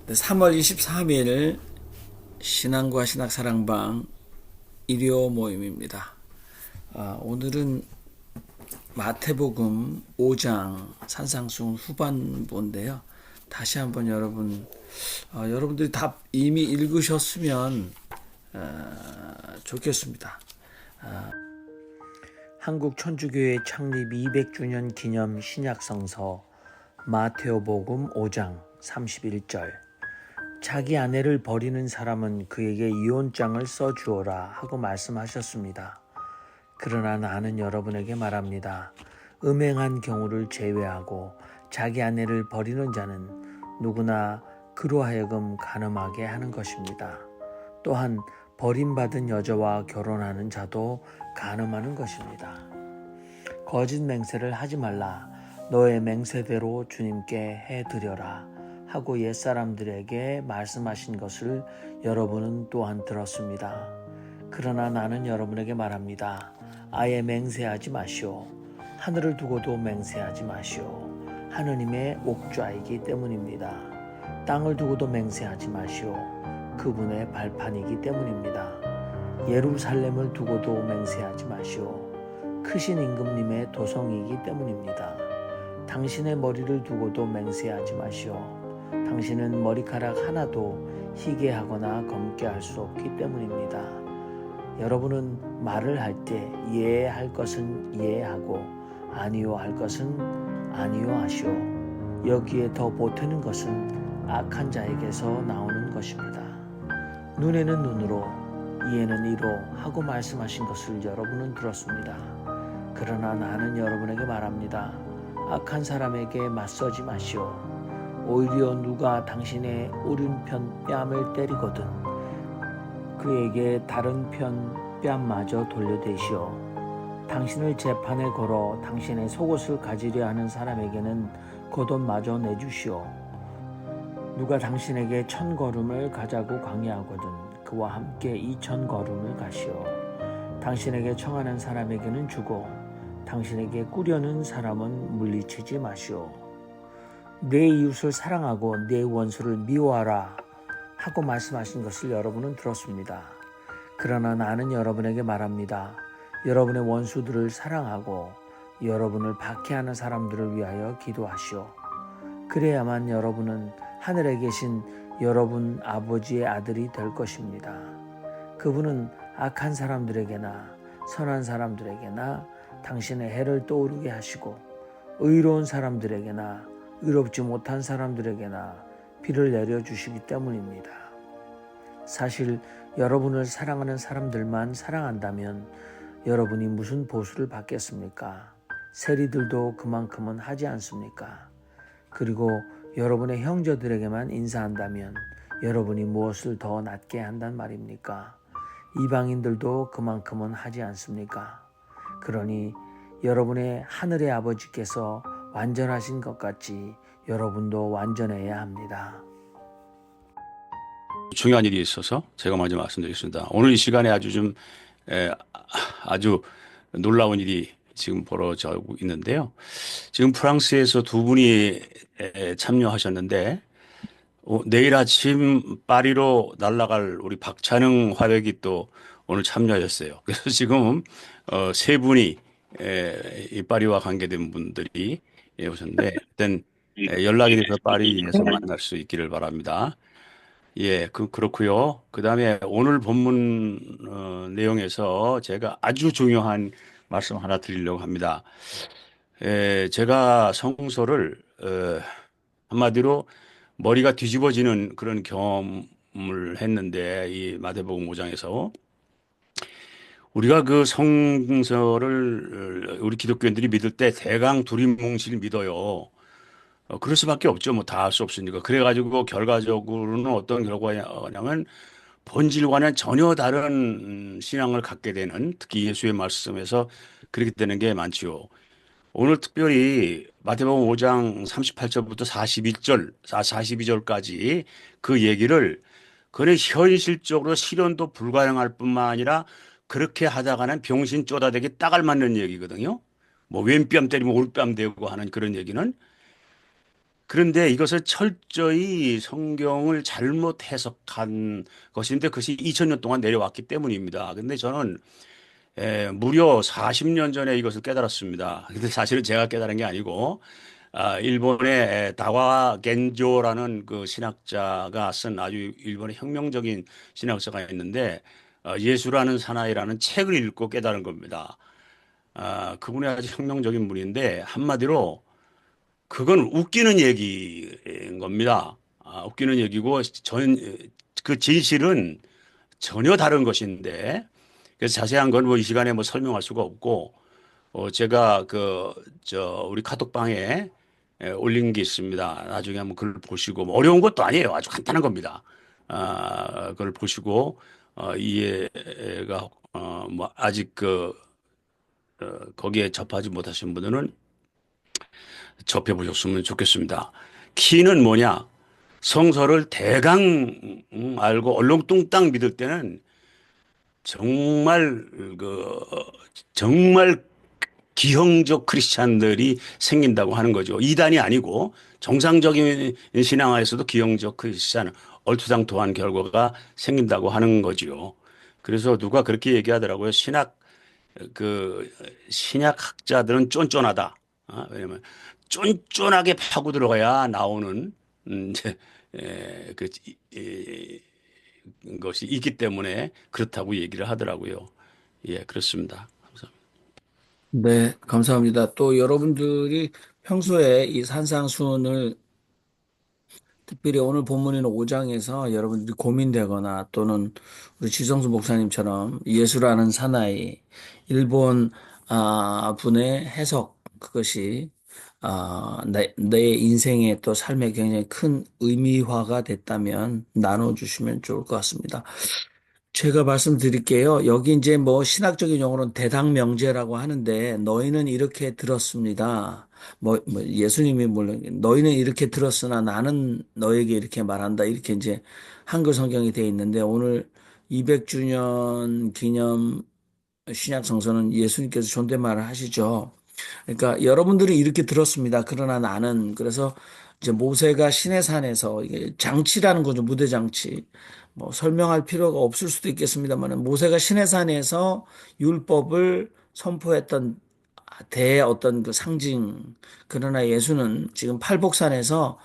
3월 23일 신앙과 신학사랑방 일요 모임입니다. 오늘은 마태복음 5장 산상순 후반부인데요. 다시 한번 여러분들이 다 이미 읽으셨으면 좋겠습니다. 한국 천주교회 창립 200주년 기념 신약성서 마태복음 5장 31절. 자기 아내를 버리는 사람은 그에게 이혼장을 써주어라 하고 말씀하셨습니다. 그러나 나는 여러분에게 말합니다. 음행한 경우를 제외하고 자기 아내를 버리는 자는 누구나 그로 하여금 간음하게 하는 것입니다. 또한 버림받은 여자와 결혼하는 자도 간음하는 것입니다. 거짓 맹세를 하지 말라. 너의 맹세대로 주님께 해드려라 하고 옛사람들에게 말씀하신 것을 여러분은 또한 들었습니다. 그러나 나는 여러분에게 말합니다. 아예 맹세하지 마시오. 하늘을 두고도 맹세하지 마시오. 하느님의 옥좌이기 때문입니다. 땅을 두고도 맹세하지 마시오. 그분의 발판이기 때문입니다. 예루살렘을 두고도 맹세하지 마시오. 크신 임금님의 도성이기 때문입니다. 당신의 머리를 두고도 맹세하지 마시오. 당신은 머리카락 하나도 희게 하거나 검게 할 수 없기 때문입니다. 여러분은 말을 할 때 예할 것은 예하고 아니요 할 것은 아니요 하시오. 여기에 더 보태는 것은 악한 자에게서 나오는 것입니다. 눈에는 눈으로 이에는 이로 하고 말씀하신 것을 여러분은 들었습니다. 그러나 나는 여러분에게 말합니다. 악한 사람에게 맞서지 마시오. 오히려 누가 당신의 오른편 뺨을 때리거든 그에게 다른 편 뺨마저 돌려대시오. 당신을 재판에 걸어 당신의 속옷을 가지려 하는 사람에게는 겉옷마저 내주시오. 누가 당신에게 1000걸음을 가자고 강요하거든 그와 함께 2000걸음을 가시오. 당신에게 청하는 사람에게는 주고 당신에게 꾸려는 사람은 물리치지 마시오. 내 이웃을 사랑하고 내 원수를 미워하라 하고 말씀하신 것을 여러분은 들었습니다. 그러나 나는 여러분에게 말합니다. 여러분의 원수들을 사랑하고 여러분을 박해하는 사람들을 위하여 기도하시오. 그래야만 여러분은 하늘에 계신 여러분 아버지의 아들이 될 것입니다. 그분은 악한 사람들에게나 선한 사람들에게나 당신의 해를 떠오르게 하시고 의로운 사람들에게나 의롭지 못한 사람들에게나 비를 내려주시기 때문입니다. 사실 여러분을 사랑하는 사람들만 사랑한다면 여러분이 무슨 보수를 받겠습니까? 세리들도 그만큼은 하지 않습니까? 그리고 여러분의 형제들에게만 인사한다면 여러분이 무엇을 더 낫게 한단 말입니까? 이방인들도 그만큼은 하지 않습니까? 그러니 여러분의 하늘의 아버지께서 완전하신 것 같이 여러분도 완전해야 합니다. 중요한 일이 있어서 제가 먼저 말씀드리겠습니다. 오늘 이 시간에 아주 놀라운 일이 지금 벌어지고 있는데요. 지금 프랑스에서 두 분이 참여하셨는데 내일 아침 파리로 날아갈 우리 박찬응 화백이 또 오늘 참여하셨어요. 그래서 지금 세 분이 이 파리와 관계된 분들이 오셨는데 일단 연락이 돼서 파리에서 만날 수 있기를 바랍니다. 예, 그렇고요. 그다음에 오늘 본문 내용에서 제가 아주 중요한 말씀 하나 드리려고 합니다. 제가 성서를 한마디로 머리가 뒤집어지는 그런 경험을 했는데 이 마태복음 5장에서 우리가 그 성서를 우리 기독교인들이 믿을 때 대강 두리뭉실 믿어요. 그럴 수밖에 없죠. 뭐 다 할 수 없으니까. 그래가지고 결과적으로는 어떤 결과냐면 본질과는 전혀 다른 신앙을 갖게 되는 특히 예수의 말씀에서 그렇게 되는 게 많지요. 오늘 특별히 마태복음 5장 38절부터 41절, 42절까지 그 얘기를 그는 현실적으로 실현도 불가능할 뿐만 아니라 그렇게 하다가는 병신 쪼다대기 딱 알맞는 얘기거든요. 뭐 왼뺨 때리면 올뺨 대고 하는 그런 얘기는 그런데 이것을 철저히 성경을 잘못 해석한 것인데 그것이 2000년 동안 내려왔기 때문입니다. 근데 저는 무려 40년 전에 이것을 깨달았습니다. 근데 사실은 제가 깨달은 게 아니고 일본의 다와 겐조라는 그 신학자가 쓴 아주 일본의 혁명적인 신학자가 있는데 예수라는 사나이라는 책을 읽고 깨달은 겁니다. 그분이 아주 혁명적인 분인데 한마디로 그건 웃기는 얘기인 겁니다. 웃기는 얘기고 그 진실은 전혀 다른 것인데 그래서 자세한 건 뭐 이 시간에 뭐 설명할 수가 없고 제가 우리 카톡방에 올린 게 있습니다. 나중에 한번 그걸 보시고 뭐 어려운 것도 아니에요. 아주 간단한 겁니다. 그걸 보시고 이해가 뭐 아직 거기에 접하지 못하신 분들은 접해 보셨으면 좋겠습니다. 키는 뭐냐? 성서를 대강 알고 얼렁뚱땅 믿을 때는 정말 정말 기형적 크리스찬들이 생긴다고 하는 거죠. 이단이 아니고 정상적인 신앙화에서도 기형적 크리스찬 얼토당토한 결과가 생긴다고 하는 거지요. 그래서 누가 그렇게 얘기하더라고요. 그 신약학자들은 쫀쫀하다. 왜냐면 쫀쫀하게 파고 들어가야 나오는 이제 그 것이 있기 때문에 그렇다고 얘기를 하더라고요. 예, 그렇습니다. 감사합니다. 네, 감사합니다. 또 여러분들이 평소에 이 산상수훈을 특별히 오늘 본문인 5장에서 여러분들이 고민되거나 또는 우리 지성수 목사님처럼 예수라는 사나이 일본 분의 해석 그것이 내 인생의 또 삶에 굉장히 큰 의미화가 됐다면 나눠주시면 좋을 것 같습니다. 제가 말씀드릴게요. 여기 이제 뭐 신학적인 용어로는 대당명제라고 하는데 너희는 이렇게 들었습니다. 뭐 예수님이 물론 너희는 이렇게 들었으나 나는 너에게 이렇게 말한다. 이렇게 이제 한글 성경이 되어 있는데 오늘 200주년 기념 신약 성서는 예수님께서 존댓말을 하시죠. 그러니까 여러분들이 이렇게 들었습니다. 그러나 나는 그래서 이제 모세가 시내산에서 이게 장치라는 거죠. 무대 장치. 뭐 설명할 필요가 없을 수도 있겠습니다만 모세가 시내산에서 율법을 선포했던 대 어떤 그 상징. 그러나 예수는 지금 팔복산에서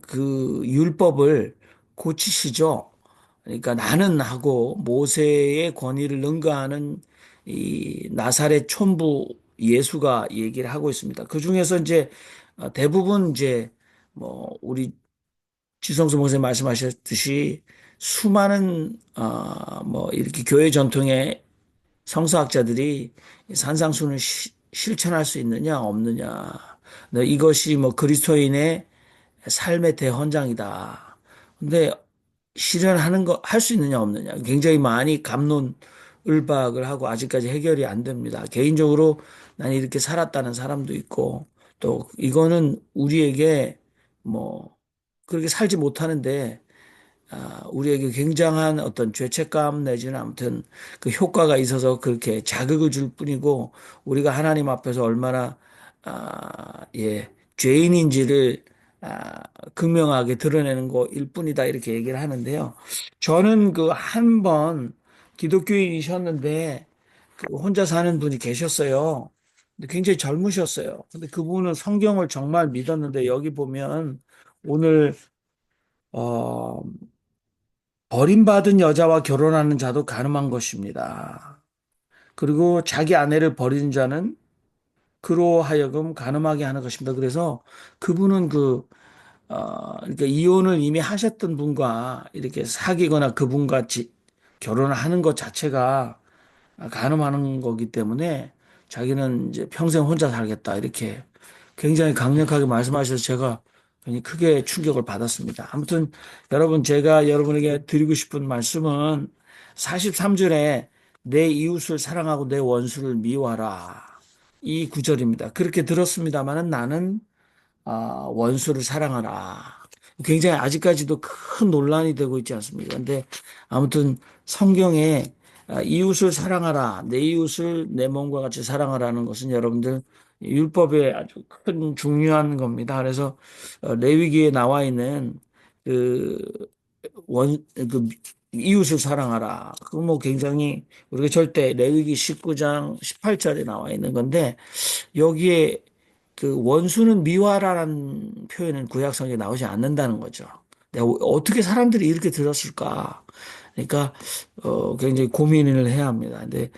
그 율법을 고치시죠. 그러니까 나는 하고 모세의 권위를 능가하는 이 나사렛 촌부 예수가 얘기를 하고 있습니다. 그 중에서 이제 대부분 이제 뭐 우리 지성수 목사님 말씀하셨듯이 수많은 뭐 이렇게 교회 전통의 성서학자들이 산상수훈을 실천할 수 있느냐 없느냐. 네, 이것이 뭐 그리스도인의 삶의 대헌장이다. 근데 실현하는 거 할 수 있느냐 없느냐 굉장히 많이 갑론을박을 하고 아직까지 해결이 안 됩니다. 개인적으로 난 이렇게 살았다는 사람도 있고 또 이거는 우리에게 뭐 그렇게 살지 못하는데 우리에게 굉장한 어떤 죄책감 내지는 아무튼 그 효과가 있어서 그렇게 자극을 줄 뿐이고 우리가 하나님 앞에서 얼마나 죄인인지를 극명하게 드러내는 거일 뿐이다 이렇게 얘기를 하는데요. 저는 그 한 번 기독교인이셨는데 그 혼자 사는 분이 계셨어요. 근데 굉장히 젊으셨어요. 근데 그분은 성경을 정말 믿었는데 여기 보면 오늘 어 버림받은 여자와 결혼하는 자도 가늠한 것입니다. 그리고 자기 아내를 버리는 자는 그로 하여금 가늠하게 하는 것입니다. 그래서 그분은 그러니까 이혼을 이미 하셨던 분과 이렇게 사귀거나 그분과 결혼을 하는 것 자체가 가늠하는 거기 때문에 자기는 이제 평생 혼자 살겠다. 이렇게 굉장히 강력하게 말씀하셔서 제가 굉장히 크게 충격을 받았습니다. 아무튼 여러분 제가 여러분에게 드리고 싶은 말씀은 43절에 내 이웃을 사랑하고 내 원수를 미워하라. 이 구절입니다. 그렇게 들었습니다마는 나는 원수를 사랑하라. 굉장히 아직까지도 큰 논란이 되고 있지 않습니까? 근데 아무튼 성경에 이웃을 사랑하라, 내 이웃을 내 몸과 같이 사랑하라는 것은 여러분들 율법에 아주 큰 중요한 겁니다. 그래서 레위기에 나와 있는 그 그 이웃을 사랑하라. 그거 뭐 굉장히 우리가 절대 레위기 19장 18절에 나와 있는 건데 여기에 그 원수는 미워하라는 표현은 구약성경에 나오지 않는다는 거죠. 내가 어떻게 사람들이 이렇게 들었을까? 그러니까 굉장히 고민을 해야 합니다. 근데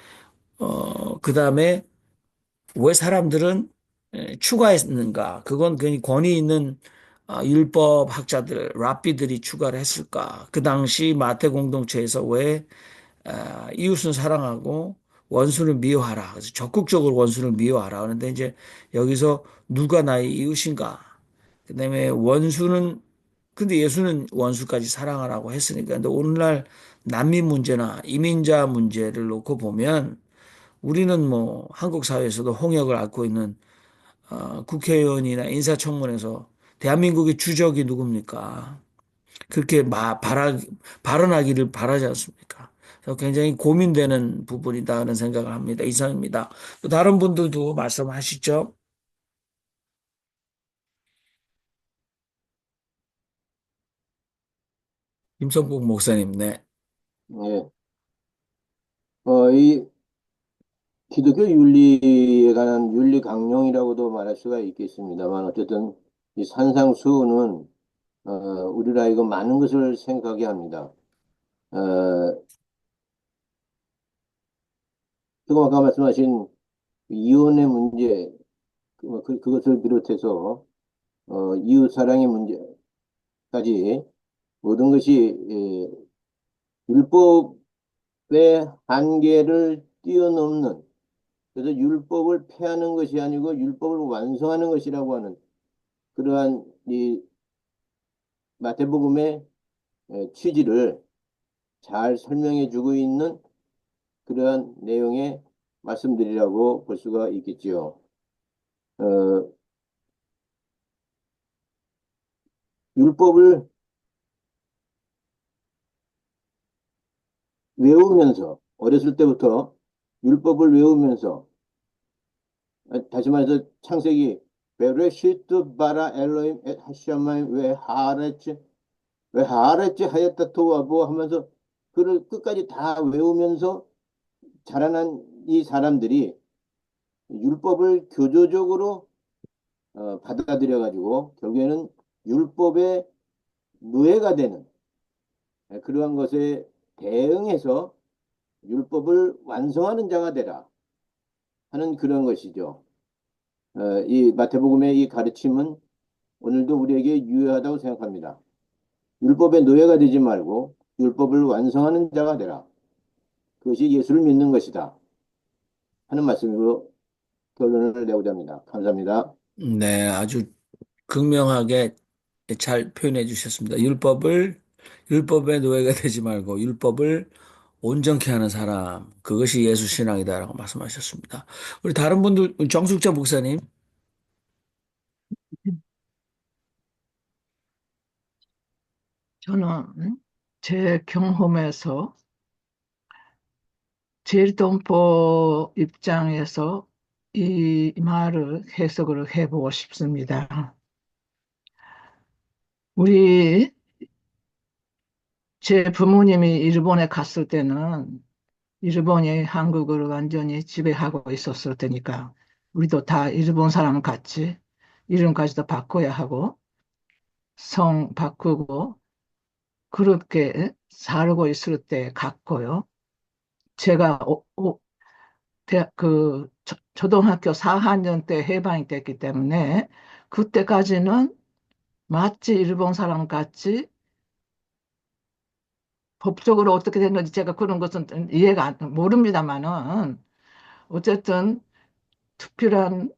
그다음에 왜 사람들은 추가했는가? 그건 굉장히 권위 있는 율법 학자들, 랍비들이 추가를 했을까? 그 당시 마태 공동체에서 왜 이웃은 사랑하고 원수를 미워하라. 그래서 적극적으로 원수를 미워하라. 그런데 이제 여기서 누가 나의 이웃인가? 그다음에 원수는 근데 예수는 원수까지 사랑하라고 했으니까. 근데 오늘날 난민 문제나 이민자 문제를 놓고 보면 우리는 뭐 한국 사회에서도 홍역을 앓고 있는 국회의원이나 인사청문회에서 대한민국의 주적이 누굽니까? 그렇게 발언하기를 바라지 않습니까? 그래서 굉장히 고민되는 부분이다 하는 생각을 합니다. 이상입니다. 또 다른 분들도 말씀하시죠. 김성국 목사님, 네. 예. 이 기독교 윤리에 관한 윤리 강령이라고도 말할 수가 있겠습니다만 어쨌든 이 산상수훈은 우리로 하여금 많은 것을 생각하게 합니다. 어, 지금 아까 말씀하신 이혼의 문제, 그것을 비롯해서 이웃 사랑의 문제까지 모든 것이 율법의 한계를 뛰어넘는, 그래서 율법을 폐하는 것이 아니고 율법을 완성하는 것이라고 하는 그러한 이 마태복음의 취지를 잘 설명해 주고 있는 그러한 내용의 말씀들이라고 볼 수가 있겠지요. 어, 율법을 외우면서 어렸을 때부터 율법을 외우면서 다시 말해서 창세기 베레시트 바라 엘로임 엣 하샤마임 왜 하랬지 하였다 토하고 하면서 그를 끝까지 다 외우면서 자라난 이 사람들이 율법을 교조적으로 받아들여 가지고 결국에는 율법의 노예가 되는 그러한 것에 대응해서 율법을 완성하는 자가 되라 하는 그런 것이죠. 이 마태복음의 이 가르침은 오늘도 우리에게 유효하다고 생각합니다. 율법의 노예가 되지 말고 율법을 완성하는 자가 되라. 그것이 예수를 믿는 것이다 하는 말씀으로 결론을 내고자 합니다. 감사합니다. 네, 아주 극명하게 잘 표현해 주셨습니다. 율법의 노예가 되지 말고 율법을 온전케 하는 사람, 그것이 예수 신앙이다라고 말씀하셨습니다. 우리 다른 분들, 정숙자 목사님. 저는 제 경험에서 제일동포 입장에서 이 말을 해석을 해보고 싶습니다. 제 부모님이 일본에 갔을 때는 일본이 한국을 완전히 지배하고 있었을 테니까 우리도 다 일본 사람 같이 이름까지도 바꿔야 하고 성 바꾸고 그렇게 살고 있을 때 같고요. 제가 초등학교 4학년 때 해방이 됐기 때문에 그때까지는 마치 일본 사람 같이 법적으로 어떻게 됐는지 제가 그런 것은 모릅니다만은 어쨌든 특별한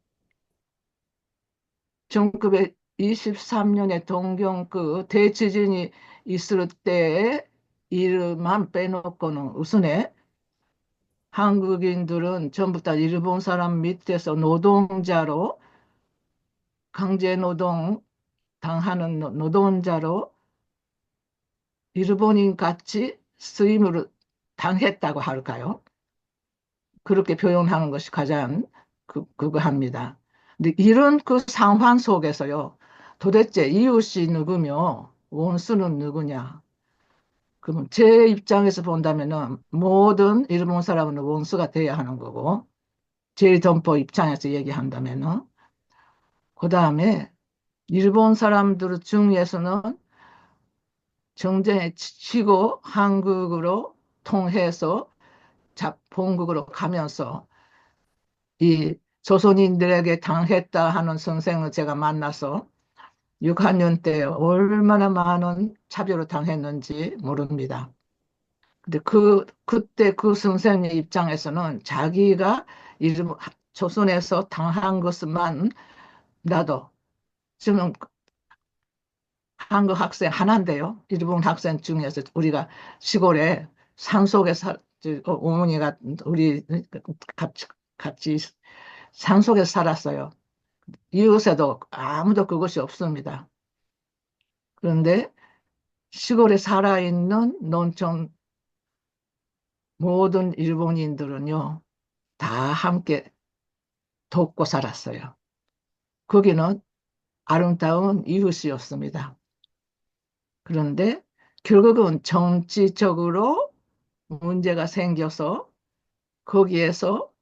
1923년에 동경 그 대지진이 있을 때의 일만 빼놓고는 우선에 한국인들은 전부 다 일본 사람 밑에서 노동자로 강제 노동 당하는 노동자로 일본인 같이 쓰임을 당했다고 할까요? 그렇게 표현하는 것이 가장 그거 합니다. 근데 이런 그 상황 속에서요, 도대체 이웃이 누구며 원수는 누구냐? 그러면 제 입장에서 본다면은 모든 일본 사람은 원수가 돼야 하는 거고, 제1점포 입장에서 얘기한다면은, 그 다음에 일본 사람들 중에서는 정쟁에 지치고 한국으로 통해서 본국으로 가면서 이 조선인들에게 당했다 하는 선생을 제가 만나서 6학년 때 얼마나 많은 차별을 당했는지 모릅니다. 근데 그때 그 선생님 입장에서는 자기가 조선에서 당한 것만 나도 지금 한국 학생 하나인데요. 일본 학생 중에서 우리가 시골에 산속에 어머니가 우리 같이 산속에 살았어요. 이웃에도 아무도 그것이 없습니다. 그런데 시골에 살아있는 농촌 모든 일본인들은요, 다 함께 돕고 살았어요. 거기는 아름다운 이웃이었습니다. 그런데 결국은 정치적으로 문제가 생겨서 거기에서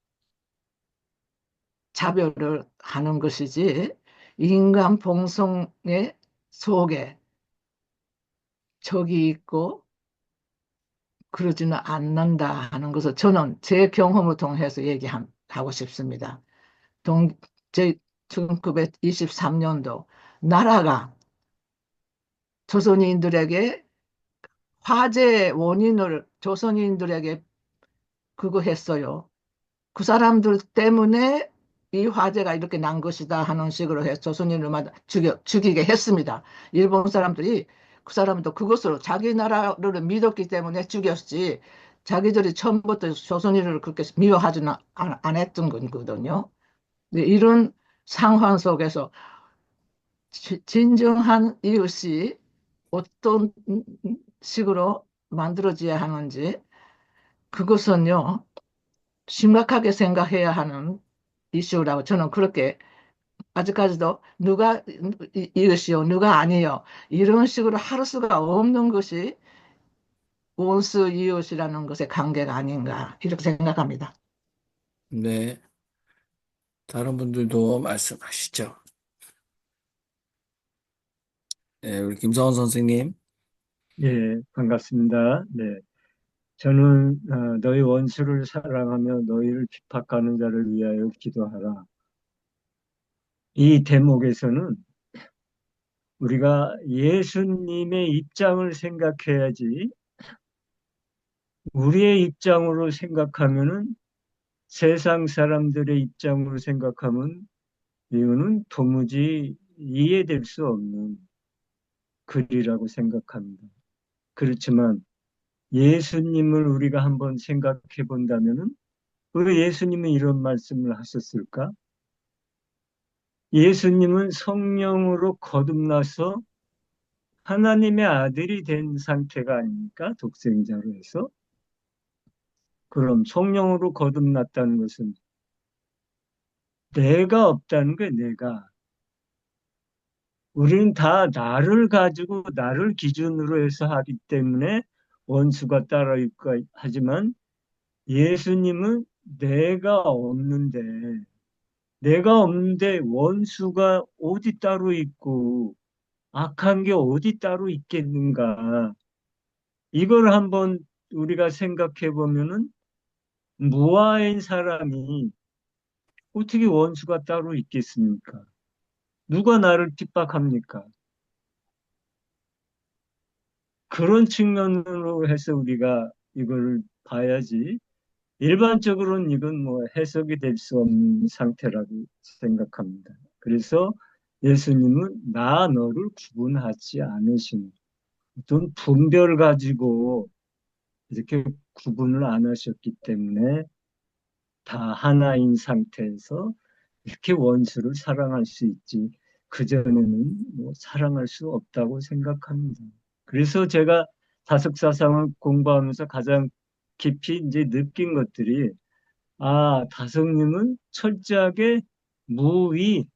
차별을 하는 것이지 인간 봉성의 속에 적이 있고 그러지는 않는다 하는 것을 저는 제 경험을 통해서 얘기하고 싶습니다. 제 1923년도 나라가 조선인들에게 화재의 원인을 조선인들에게 그거 했어요. 그 사람들 때문에 이 화재가 이렇게 난 것이다 하는 식으로 해서 조선인을 죽이게 했습니다. 일본 사람들이 그 사람도 그것으로 자기 나라를 믿었기 때문에 죽였지 자기들이 처음부터 조선인을 그렇게 미워하지는 안 했던 거거든요. 근데 이런 상황 속에서 진정한 이웃이 어떤 식으로 만들어져야 하는지 그것은요 심각하게 생각해야 하는 이슈라고 저는 그렇게 아직까지도 누가 이웃이요 누가 아니요 이런 식으로 할 수가 없는 것이 원수 이웃이라는 것의 관계가 아닌가 이렇게 생각합니다. 네, 다른 분들도 말씀하시죠. 네, 우리 김성원 선생님. 예, 반갑습니다. 네. 저는 너희 원수를 사랑하며 너희를 핍박하는 자를 위하여 기도하라. 이 대목에서는 우리가 예수님의 입장을 생각해야지 우리의 입장으로 생각하면은 세상 사람들의 입장으로 생각하면 이거는 도무지 이해될 수 없는 글이라고 생각합니다. 그렇지만 예수님을 우리가 한번 생각해 본다면은 왜 예수님은 이런 말씀을 하셨을까? 예수님은 성령으로 거듭나서 하나님의 아들이 된 상태가 아닙니까? 독생자로 해서. 그럼 성령으로 거듭났다는 것은 내가 없다는 거예요, 내가. 우리는 다 나를 가지고 나를 기준으로 해서 하기 때문에 원수가 따로 있고 하지만 예수님은 내가 없는데 원수가 어디 따로 있고 악한 게 어디 따로 있겠는가. 이걸 한번 우리가 생각해 보면은 무아인 사람이 어떻게 원수가 따로 있겠습니까? 누가 나를 핍박합니까? 그런 측면으로 해서 우리가 이걸 봐야지. 일반적으로는 이건 뭐 해석이 될 수 없는 상태라고 생각합니다. 그래서 예수님은 나 너를 구분하지 않으시는 어떤 분별 가지고 이렇게 구분을 안 하셨기 때문에 다 하나인 상태에서 이렇게 원수를 사랑할 수 있지. 그전에는 뭐 사랑할 수 없다고 생각합니다. 그래서 제가 다석사상을 공부하면서 가장 깊이 이제 느낀 것들이, 아, 다성님은 철저하게 무위.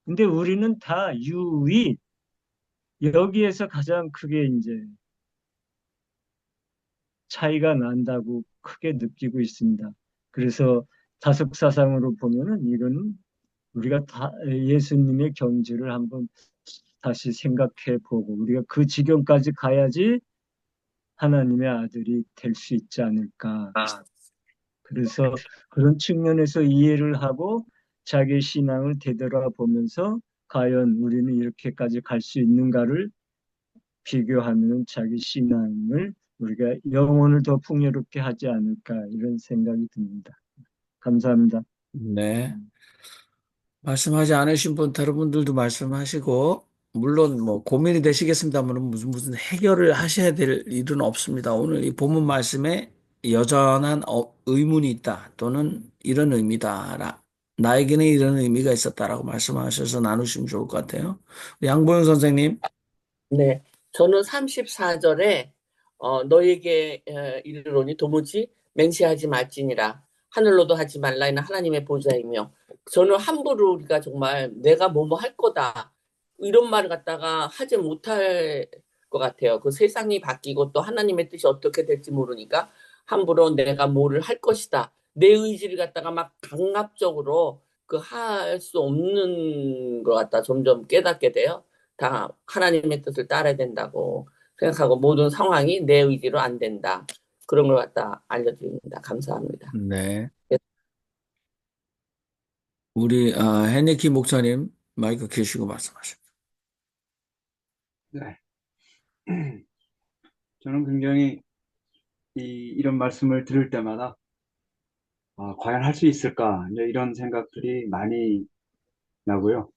근데 우리는 다 유위. 여기에서 가장 크게 이제 차이가 난다고 크게 느끼고 있습니다. 그래서 다속사상으로 보면은 이거는 우리가 다 예수님의 경지를 한번 다시 생각해 보고 우리가 그 지경까지 가야지 하나님의 아들이 될 수 있지 않을까. 그래서 그런 측면에서 이해를 하고 자기 신앙을 되돌아보면서 과연 우리는 이렇게까지 갈 수 있는가를 비교하면 자기 신앙을 우리가 영혼을 더 풍요롭게 하지 않을까 이런 생각이 듭니다. 감사합니다. 네. 말씀하지 않으신 분, 다른 분들도 말씀하시고, 물론 뭐 고민이 되시겠습니다만 무슨 해결을 하셔야 될 일은 없습니다. 오늘 이 본문 말씀에 여전한 의문이 있다 또는 이런 의미다. 나에게는 이런 의미가 있었다라고 말씀하셔서 나누시면 좋을 것 같아요. 양보영 선생님. 네, 저는 34절에 너에게 이르노니 도무지 맹세하지 말지니라 하늘로도 하지 말라는 하나님의 보좌이며 저는 함부로 우리가 정말 내가 뭐뭐 할 거다 이런 말을 갖다가 하지 못할 것 같아요. 그 세상이 바뀌고 또 하나님의 뜻이 어떻게 될지 모르니까 함부로 내가 뭐를 할 것이다. 내 의지를 갖다가 막 강압적으로 그 할 수 없는 것 같다 점점 깨닫게 돼요. 다 하나님의 뜻을 따라야 된다고 생각하고 모든 상황이 내 의지로 안 된다. 그런 걸 갖다 알려드립니다. 감사합니다. 네. 우리 헤네키 목사님 마이크 켜시고 말씀하십시오. 네. 저는 굉장히 이런 말씀을 들을 때마다 과연 할 수 있을까 이제 이런 생각들이 많이 나고요.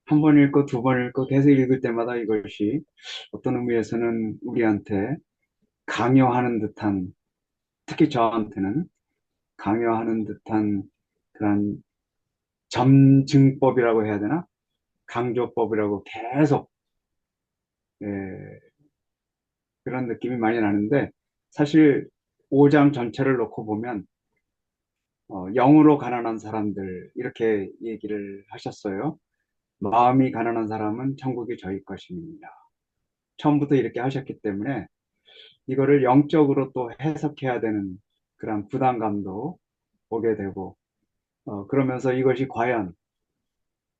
한 번 읽고 두 번 읽고 계속 읽을 때마다 이것이 어떤 의미에서는 우리한테 강요하는 듯한, 특히 저한테는 강요하는 듯한 그런 점증법이라고 해야 되나? 강조법이라고 계속 예, 그런 느낌이 많이 나는데 사실 5장 전체를 놓고 보면 영으로 가난한 사람들 이렇게 얘기를 하셨어요. 마음이 가난한 사람은 천국이 저희 것입니다. 처음부터 이렇게 하셨기 때문에 이거를 영적으로 또 해석해야 되는 그런 부담감도 오게 되고 그러면서 이것이 과연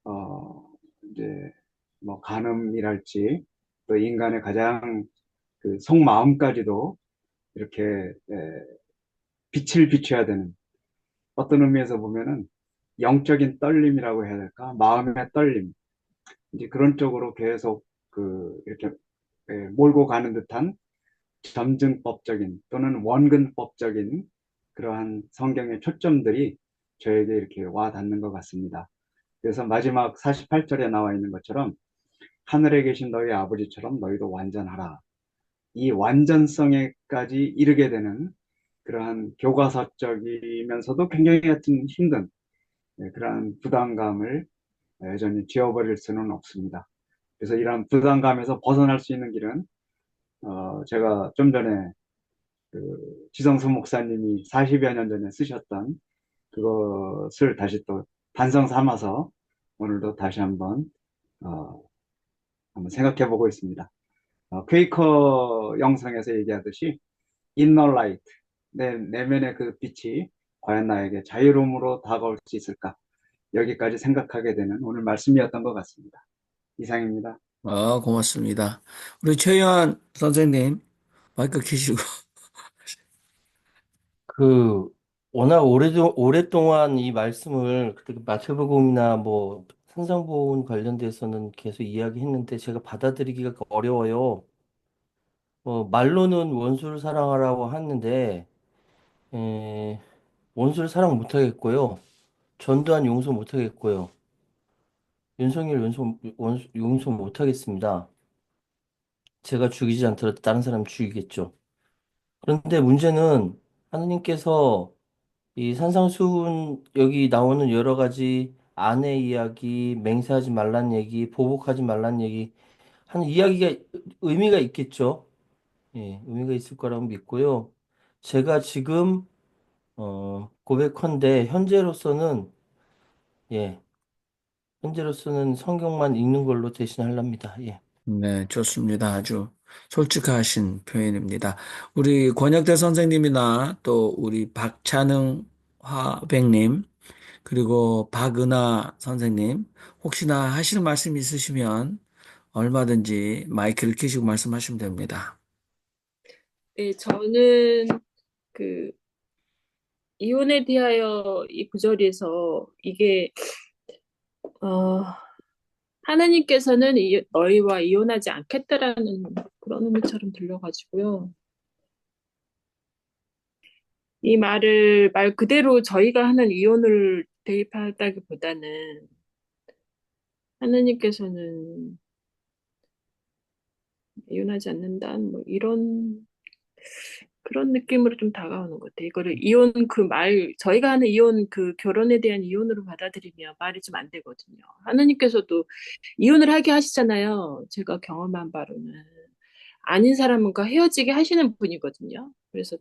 어, 이제 뭐 간음이랄지 또 인간의 가장 그 속마음까지도 이렇게 빛을 비춰야 되는 어떤 의미에서 보면은 영적인 떨림이라고 해야 될까? 마음의 떨림. 이제 그런 쪽으로 계속 이렇게 몰고 가는 듯한 점증법적인 또는 원근법적인 그러한 성경의 초점들이 저에게 이렇게 와 닿는 것 같습니다. 그래서 마지막 48절에 나와 있는 것처럼 하늘에 계신 너희 아버지처럼 너희도 완전하라. 이 완전성에까지 이르게 되는 그러한 교과서적이면서도 굉장히 하여튼 힘든 그러한 부담감을 여전히 지워버릴 수는 없습니다. 그래서 이러한 부담감에서 벗어날 수 있는 길은 제가 좀 전에 지성수 목사님이 40여 년 전에 쓰셨던 그것을 다시 또 반성 삼아서 오늘도 다시 어, 한번 생각해 보고 있습니다. 퀘이커 영성에서 얘기하듯이 inner light, 내 내면의 그 빛이 과연 나에게 자유로움으로 다가올 수 있을까? 여기까지 생각하게 되는 오늘 말씀이었던 것 같습니다. 이상입니다. 고맙습니다. 우리 최유한 선생님 마이크 켜시고. 그 워낙 오랫동안 이 말씀을 그때 마태복음이나 뭐 산상보훈 관련돼서는 계속 이야기했는데 제가 받아들이기가 어려워요. 말로는 원수를 사랑하라고 하는데 에, 원수를 사랑 못하겠고요. 전두환 용서 못하겠고요. 윤석열 용서 못하겠습니다. 제가 죽이지 않더라도 다른 사람 죽이겠죠. 그런데 문제는 하느님께서 이 산상수훈 여기 나오는 여러 가지 아내 이야기, 맹세하지 말란 얘기, 보복하지 말란 얘기 하는 이야기가 의미가 있겠죠. 예, 의미가 있을 거라고 믿고요. 제가 지금 고백컨대 예, 현재로서는 성경만 읽는 걸로 대신하렵니다. 예. 네, 좋습니다. 아주 솔직하신 표현입니다. 우리 권혁대 선생님이나 또 우리 박찬응 화백님, 그리고 박은하 선생님, 혹시나 하실 말씀 있으시면 얼마든지 마이크를 켜시고 말씀하시면 됩니다. 네, 저는 그 이혼에 대하여 이 구절에서 이게 어, 하나님께서는 너희와 이혼하지 않겠다라는 그런 의미처럼 들려가지고요. 이 말을 말 그대로 저희가 하는 이혼을 대입하다기보다는 하나님께서는 이혼하지 않는다는 뭐 이런 그런 느낌으로 좀 다가오는 것 같아요. 이거를 이혼 그 말, 저희가 하는 이혼 그 결혼에 대한 이혼으로 받아들이면 말이 좀 안 되거든요. 하나님께서도 이혼을 하게 하시잖아요. 제가 경험한 바로는. 아닌 사람과 헤어지게 하시는 분이거든요. 그래서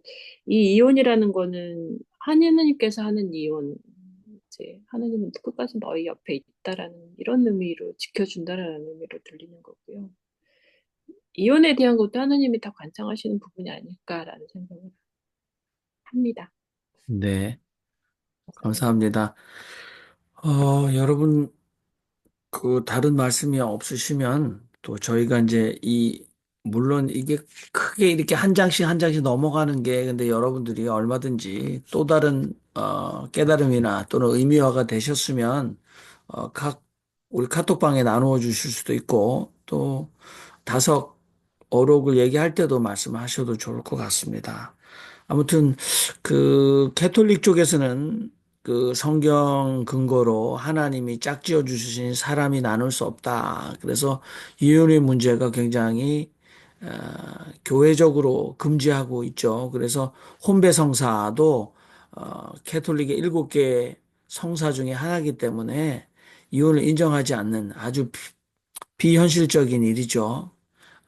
이 이혼이라는 거는 하나님께서 하는 이혼, 이제 하나님은 끝까지 너희 옆에 있다라는 이런 의미로 지켜준다라는 의미로 들리는 거고요. 이혼에 대한 것도 하나님이 다 관장하시는 부분이 아닐까라는 생각을 합니다. 네, 감사합니다. 여러분, 그 다른 말씀이 없으시면 또 저희가 이제 물론 이게 크게 이렇게 한 장씩 한 장씩 넘어가는 게 근데 여러분들이 얼마든지 또 다른 깨달음이나 또는 의미화가 되셨으면 각 우리 카톡방에 나누어 주실 수도 있고 또 다섯 어록을 얘기할 때도 말씀하셔도 좋을 것 같습니다. 아무튼 그 캐톨릭 쪽에서는 그 성경 근거로 하나님이 짝지어 주신 사람이 나눌 수 없다. 그래서 이혼의 문제가 굉장히 어, 교회적으로 금지하고 있죠. 그래서 혼배 성사도 캐톨릭의 7개 성사 중에 하나이기 때문에 이혼을 인정하지 않는 아주 비현실적인 일이죠.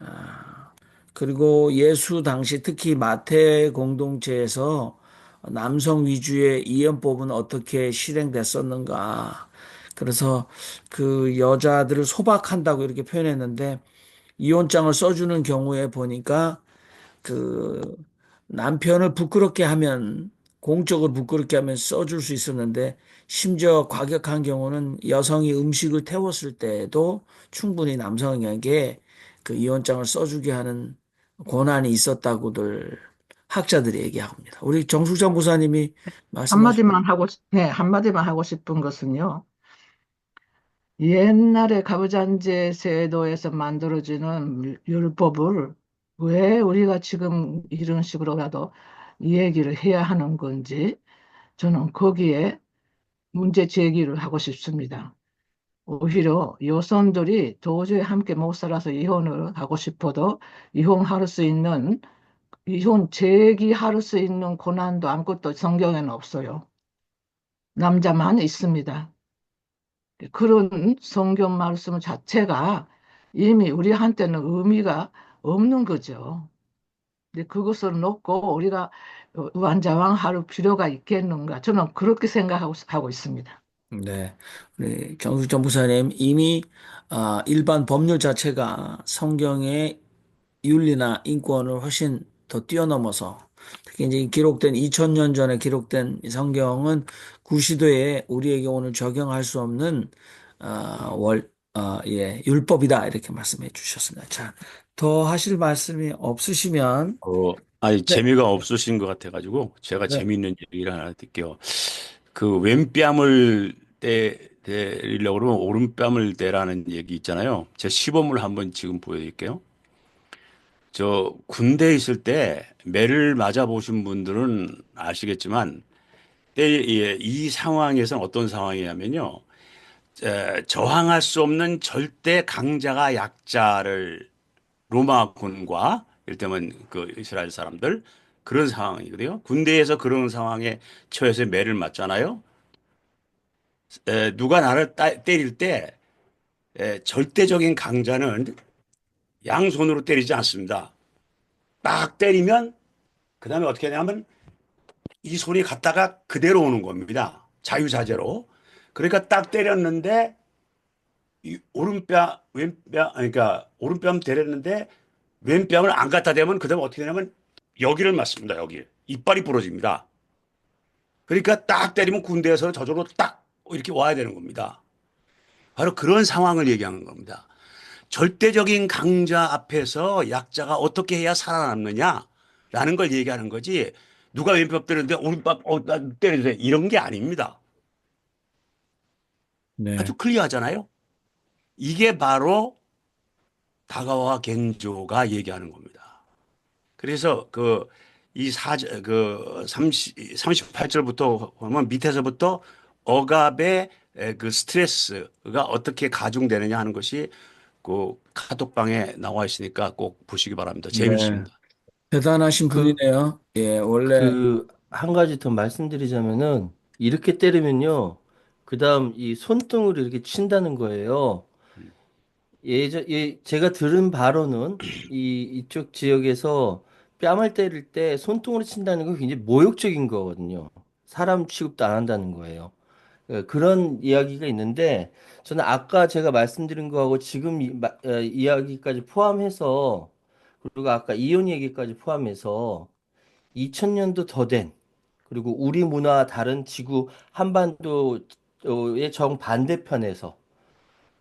아, 그리고 예수 당시 특히 마태 공동체에서 남성 위주의 이혼법은 어떻게 실행됐었는가. 그래서 그 여자들을 소박한다고 이렇게 표현했는데 이혼장을 써주는 경우에 보니까 그 남편을 부끄럽게 하면 공적으로 부끄럽게 하면 써줄 수 있었는데 심지어 과격한 경우는 여성이 음식을 태웠을 때도 충분히 남성에게 그 이혼장을 써주게 하는 권한이 있었다고들 학자들이 얘기합니다. 우리 정숙장 목사님이 말씀하신 네, 한마디만 하고 싶은 것은요. 옛날에 가부장제 제도에서 만들어지는 율법을 왜 우리가 지금 이런 식으로라도 이 얘기를 해야 하는 건지 저는 거기에 문제 제기를 하고 싶습니다. 오히려 여성들이 도저히 함께 못 살아서 이혼을 하고 싶어도 이혼할 수 있는, 이혼 제기할 수 있는 권한도 아무것도 성경에는 없어요. 남자만 있습니다. 그런 성경 말씀 자체가 이미 우리한테는 의미가 없는 거죠. 근데 그것을 놓고 우리가 우왕좌왕할 필요가 있겠는가? 저는 그렇게 생각하고 있습니다. 네, 우리 정숙장 목사님 이미 일반 법률 자체가 성경의 윤리나 인권을 훨씬 더 뛰어넘어서 특히 이제 기록된 2000년 전에 기록된 이 성경은 구시대에 우리에게 오늘 적용할 수 없는 율법이다 이렇게 말씀해 주셨습니다. 자, 더 하실 말씀이 없으시면 아니, 네, 재미가 없으신 것 같아가지고 제가 네, 재미있는 얘기를 하나 드릴게요. 그 왼뺨을 때리려고 그러면 오른뺨을 대라는 얘기 있잖아요. 제 시범을 한번 지금 보여드릴게요. 저 군대에 있을 때 매를 맞아 보신 분들은 아시겠지만 이 상황에서는 어떤 상황이냐면요. 저항할 수 없는 절대 강자가 약자를 로마군과 이를테면 그 이스라엘 사람들 그런 상황이거든요. 군대에서 그런 상황에 처해서 매를 맞잖아요. 누가 나를 때릴 때 절대적인 강자는 양손으로 때리지 않습니다. 딱 때리면 그 다음에 어떻게 하냐면 이 손이 갔다가 그대로 오는 겁니다. 자유자재로. 그러니까 딱 때렸는데 이 오른뺨, 왼뺨, 그러니까 오른뺨 때렸는데 왼뺨을 안 갖다 대면 그다음에 어떻게 되냐면 여기를 맞습니다. 여기. 이빨이 부러집니다. 그러니까 딱 때리면 군대에서 저절로 딱 이렇게 와야 되는 겁니다. 바로 그런 상황을 얘기하는 겁니다. 절대적인 강자 앞에서 약자가 어떻게 해야 살아남느냐라는 걸 얘기하는 거지. 누가 왼뺨 때리는데 오른뺨 나 때려주세요. 이런 게 아닙니다. 네. 아주 클리어하잖아요. 이게 바로 다가와 겐조가 얘기하는 겁니다. 그래서 이 사절, 38절부터 보면 밑에서부터 억압의 그 스트레스가 어떻게 가중되느냐 하는 것이 그 카톡방에 나와 있으니까 꼭 보시기 바랍니다. 네. 재밌습니다. 대단하신 그, 분이네요. 예, 원래, 한 가지 더 말씀드리자면은, 이렇게 때리면요, 그 다음 이 손등으로 이렇게 친다는 거예요. 제가 들은 바로는 이쪽 지역에서 뺨을 때릴 때 손등으로 친다는 건 굉장히 모욕적인 거거든요. 사람 취급도 안 한다는 거예요. 그런 이야기가 있는데, 저는 아까 제가 말씀드린 거하고 지금 이야기까지 포함해서, 그리고 아까 이혼 얘기까지 포함해서 2000년도 더 된, 그리고 우리 문화와 다른 지구 한반도의 정반대편에서,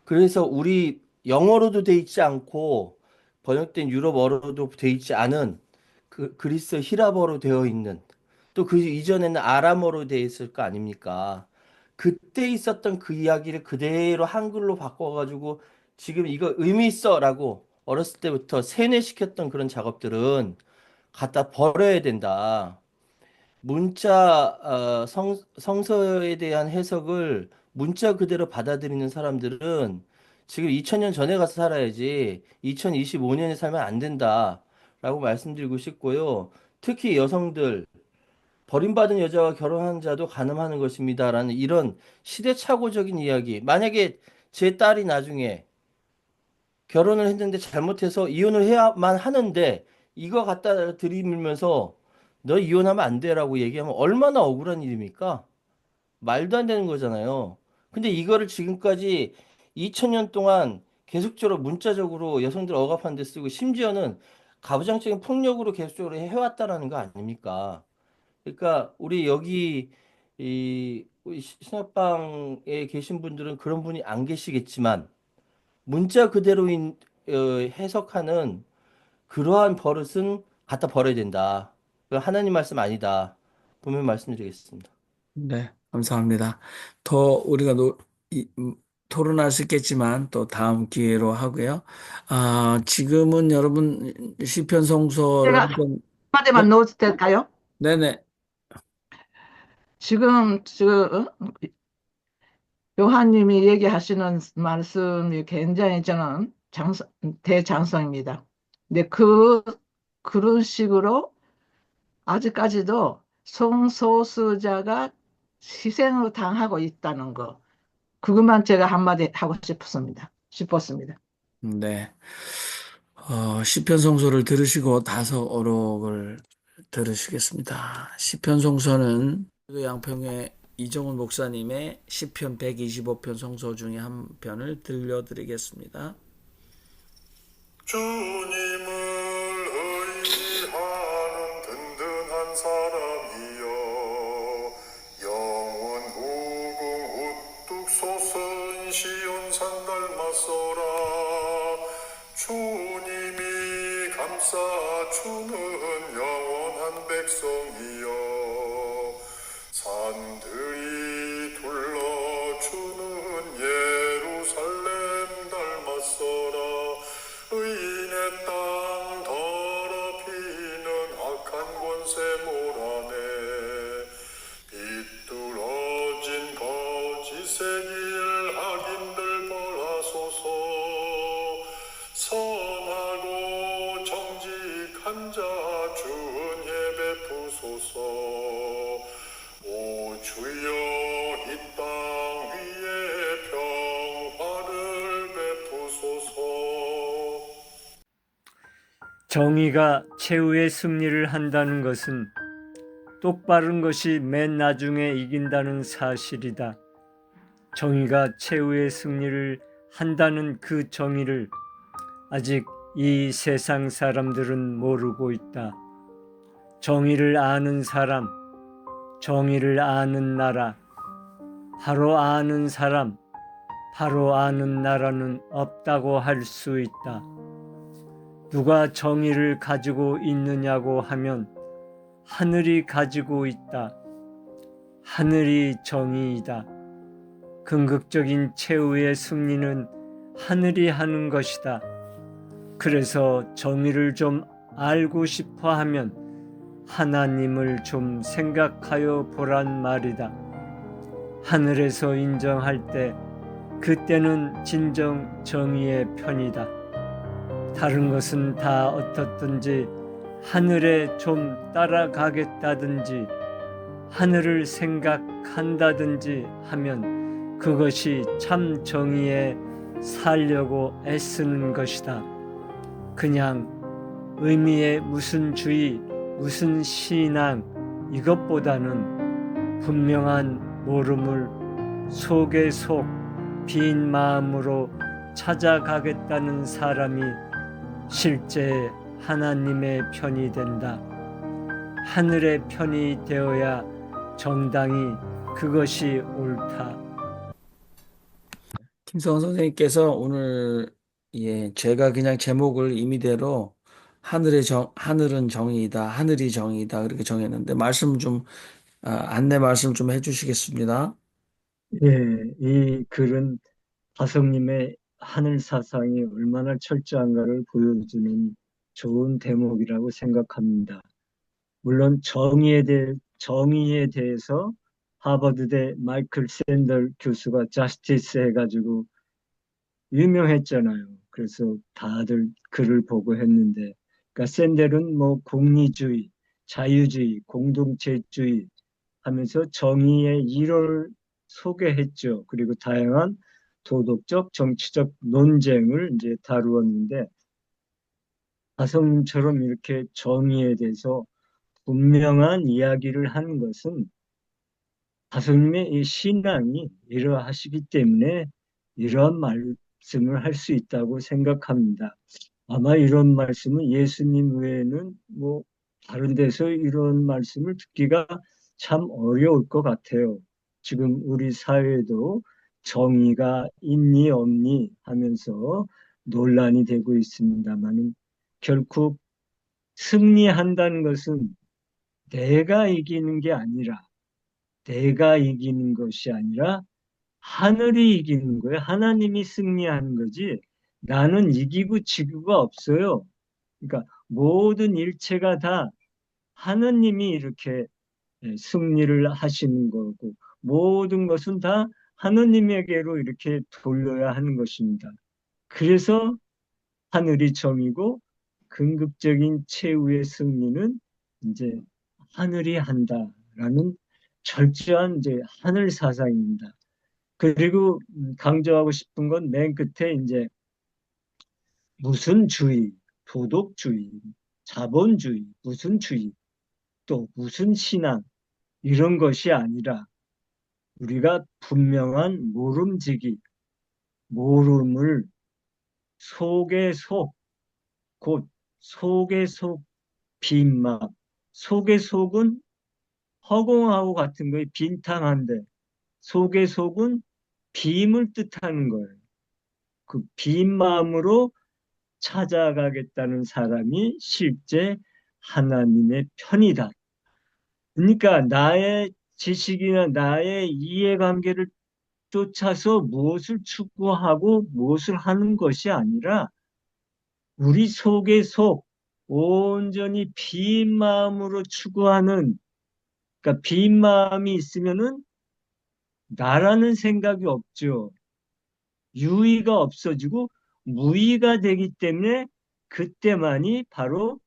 그래서 우리 영어로도 돼 있지 않고 번역된 유럽어로도 돼 있지 않은 그리스 히라버로 되어 있는, 또 그 이전에는 아람어로 되어 있을 거 아닙니까? 그때 있었던 그 이야기를 그대로 한글로 바꿔가지고 지금 이거 의미 있어라고 어렸을 때부터 세뇌시켰던 그런 작업들은 갖다 버려야 된다. 성서에 대한 해석을 문자 그대로 받아들이는 사람들은 지금 2000년 전에 가서 살아야지 2025년에 살면 안 된다라고 말씀드리고 싶고요. 특히 여성들, 버림받은 여자와 결혼한 자도 가늠하는 것입니다라는 이런 시대착오적인 이야기. 만약에 제 딸이 나중에 결혼을 했는데 잘못해서 이혼을 해야만 하는데 이거 갖다 들이밀면서 너 이혼하면 안 돼라고 얘기하면 얼마나 억울한 일입니까? 말도 안 되는 거잖아요. 근데 이거를 지금까지 2000년 동안 계속적으로 문자적으로 여성들 억압하는 데 쓰고 심지어는 가부장적인 폭력으로 계속적으로 해왔다라는 거 아닙니까? 그러니까 우리 여기 우리 신학방에 계신 분들은 그런 분이 안 계시겠지만 문자 그대로인 해석하는 그러한 버릇은 갖다 버려야 된다. 그 하나님 말씀 아니다. 분명히 말씀드리겠습니다. 네, 감사합니다. 더 우리가 토론할 수 있겠지만 또 다음 기회로 하고요. 지금은 여러분 시편 성서를 제가 한번, 네, 한마디만 넣어도 될까요? 네네. 지금 요한님이 얘기하시는 말씀이 굉장히 저는 대장성입니다. 근데 그런 식으로 아직까지도 성소수자가 희생을 당하고 있다는 거, 그것만 제가 한마디 하고 싶었습니다. 네. 시편 성서를 들으시고 다섯어록을 들으시겠습니다. 시편 성서는 양평의 이정훈 목사님의 시편 125편 성서 중에 한 편을 들려드리겠습니다. 주님을 의지하는 든든한 사람이여 영원 후궁 우뚝 솟은 시온 산 닮았소라 주님이 감싸주는 영원한 백성이여 산들이 둘러주는 예루살렘 닮았소라 의인의 땅 더럽히는 악한 권세 몰아내 비뚤어진 거짓의 길 악인들 벌하소서 선하고 정직한 자 주은혜 베푸소서 오 주여 이 땅 위에 평화를 베푸소서. 정의가 최후의 승리를 한다는 것은 똑바른 것이 맨 나중에 이긴다는 사실이다. 정의가 최후의 승리를 한다는 그 정의를 아직 이 세상 사람들은 모르고 있다. 정의를 아는 사람, 정의를 아는 나라, 바로 아는 사람, 바로 아는 나라는 없다고 할 수 있다. 누가 정의를 가지고 있느냐고 하면 하늘이 가지고 있다. 하늘이 정의이다. 궁극적인 최후의 승리는 하늘이 하는 것이다. 그래서 정의를 좀 알고 싶어 하면 하나님을 좀 생각하여 보란 말이다. 하늘에서 인정할 때 그때는 진정 정의의 편이다. 다른 것은 다 어떻든지 하늘에 좀 따라가겠다든지 하늘을 생각한다든지 하면 그것이 참 정의에 살려고 애쓰는 것이다. 그냥 의미의 무슨 주의, 무슨 신앙 이것보다는 분명한 모름을 속에 속 빈 마음으로 찾아가겠다는 사람이 실제 하나님의 편이 된다. 하늘의 편이 되어야 정당히 그것이 옳다. 김성원 선생님께서 오늘 제가 그냥 제목을 임의대로 하늘은 정의이다, 하늘이 정의이다 그렇게 정했는데 안내 말씀 좀 해주시겠습니다. 예, 이 글은 다성님의 하늘 사상이 얼마나 철저한가를 보여주는 좋은 대목이라고 생각합니다. 물론 정의에 대해서 하버드대 마이클 샌들 교수가 자스티스 해가지고 유명했잖아요. 그래서 다들 글을 보고 했는데, 그러니까 샌델은 뭐 공리주의, 자유주의, 공동체주의 하면서 정의의 일을 소개했죠. 그리고 다양한 도덕적, 정치적 논쟁을 이제 다루었는데, 다성님처럼 이렇게 정의에 대해서 분명한 이야기를 하는 것은 다성님의 이 신앙이 이러하시기 때문에 이러한 말씀을 할 수 있다고 생각합니다. 아마 이런 말씀은 예수님 외에는 뭐 다른 데서 이런 말씀을 듣기가 참 어려울 것 같아요. 지금 우리 사회도 정의가 있니 없니 하면서 논란이 되고 있습니다만 결국 승리한다는 것은 내가 이기는 것이 아니라 하늘이 이기는 거예요. 하나님이 승리하는 거지. 나는 이기고 지구가 없어요. 그러니까 모든 일체가 다 하느님이 이렇게 승리를 하시는 거고 모든 것은 다 하느님에게로 이렇게 돌려야 하는 것입니다. 그래서 하늘이 정이고 궁극적인 최후의 승리는 이제 하늘이 한다라는 철저한 이제 하늘 사상입니다. 그리고 강조하고 싶은 건 맨 끝에 이제 무슨 주의, 도덕주의, 자본주의, 무슨 주의, 또 무슨 신앙 이런 것이 아니라 우리가 분명한 모름지기, 모름을 속에 속, 곧 속에 속 빈막, 속에 속은 허공하고 같은 거예요. 빈탕한데 속에 속은 빔을 뜻하는 거예요. 그 빈 마음으로 찾아가겠다는 사람이 실제 하나님의 편이다. 그러니까 나의 지식이나 나의 이해관계를 쫓아서 무엇을 추구하고 무엇을 하는 것이 아니라 우리 속에 속 온전히 빈 마음으로 추구하는, 그러니까 빈 마음이 있으면은 나라는 생각이 없죠. 유의가 없어지고 무의가 되기 때문에 그때만이 바로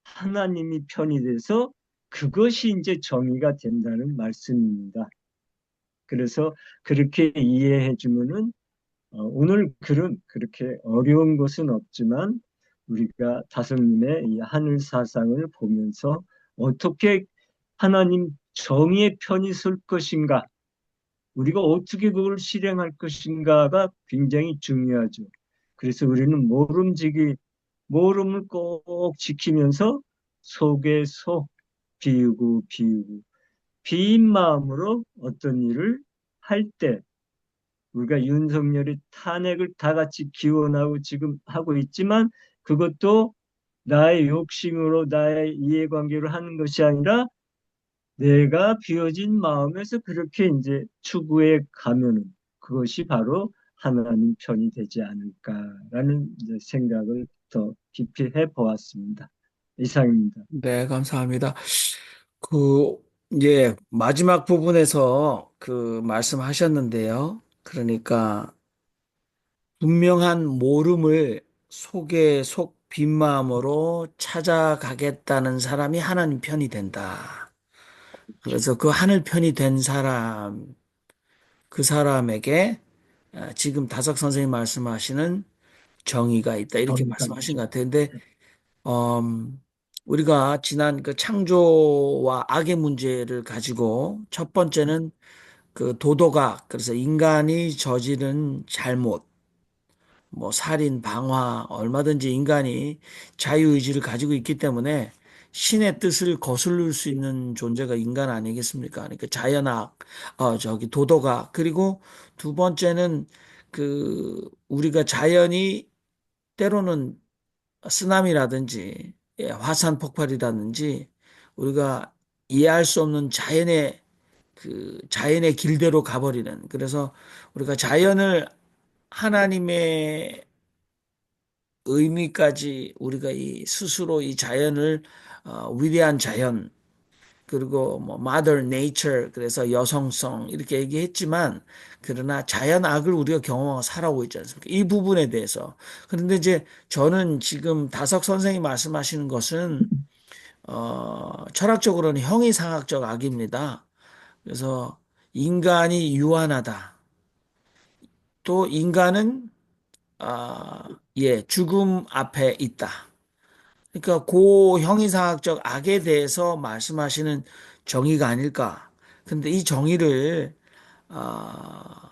하나님이 편이 돼서 그것이 이제 정의가 된다는 말씀입니다. 그래서 그렇게 이해해 주면은 오늘 글은 그렇게 어려운 것은 없지만 우리가 다성님의 이 하늘 사상을 보면서 어떻게 하나님 정의의 편이 설 것인가? 우리가 어떻게 그걸 실행할 것인가가 굉장히 중요하죠. 그래서 우리는 모름을 꼭 지키면서 속에 속 비우고 비인 마음으로 어떤 일을 할 때 우리가 윤석열이 탄핵을 다 같이 기원하고 지금 하고 있지만 그것도 나의 욕심으로 나의 이해관계로 하는 것이 아니라 내가 비워진 마음에서 그렇게 이제 추구해 가면은 그것이 바로 하나님 편이 되지 않을까라는 이제 생각을 더 깊이 해 보았습니다. 이상입니다. 네, 감사합니다. 그, 이제 마지막 부분에서 그 말씀하셨는데요. 그러니까 분명한 모름을 속에 속 빈 마음으로 찾아가겠다는 사람이 하나님 편이 된다. 그래서 그 하늘 편이 된 사람, 그 사람에게 지금 다석 선생님 말씀하시는 정의가 있다. 이렇게 정의가 말씀하신 것 있죠. 같아요. 근데 우리가 지난 그 창조와 악의 문제를 가지고 첫 번째는 그 도덕악, 그래서 인간이 저지른 잘못, 뭐 살인, 방화, 얼마든지 인간이 자유의지를 가지고 있기 때문에 신의 뜻을 거스를 수 있는 존재가 인간 아니겠습니까? 그러니까 자연악, 도덕악, 그리고 두 번째는 그 우리가 자연이 때로는 쓰나미라든지 화산 폭발이라든지 우리가 이해할 수 없는 자연의 길대로 가버리는, 그래서 우리가 자연을 하나님의 의미까지 우리가 이 스스로 이 자연을 위대한 자연, 그리고 뭐 mother nature, 그래서 여성성 이렇게 얘기했지만 그러나 자연악을 우리가 경험하고 살아오고 있지 않습니까? 이 부분에 대해서. 그런데 이제 저는 지금 다석 선생이 말씀하시는 것은 철학적으로는 형이상학적 악입니다. 그래서 인간이 유한하다. 또 인간은 죽음 앞에 있다. 그러니까 그 형이상학적 악에 대해서 말씀하시는 정의가 아닐까. 근데 이 정의를 아,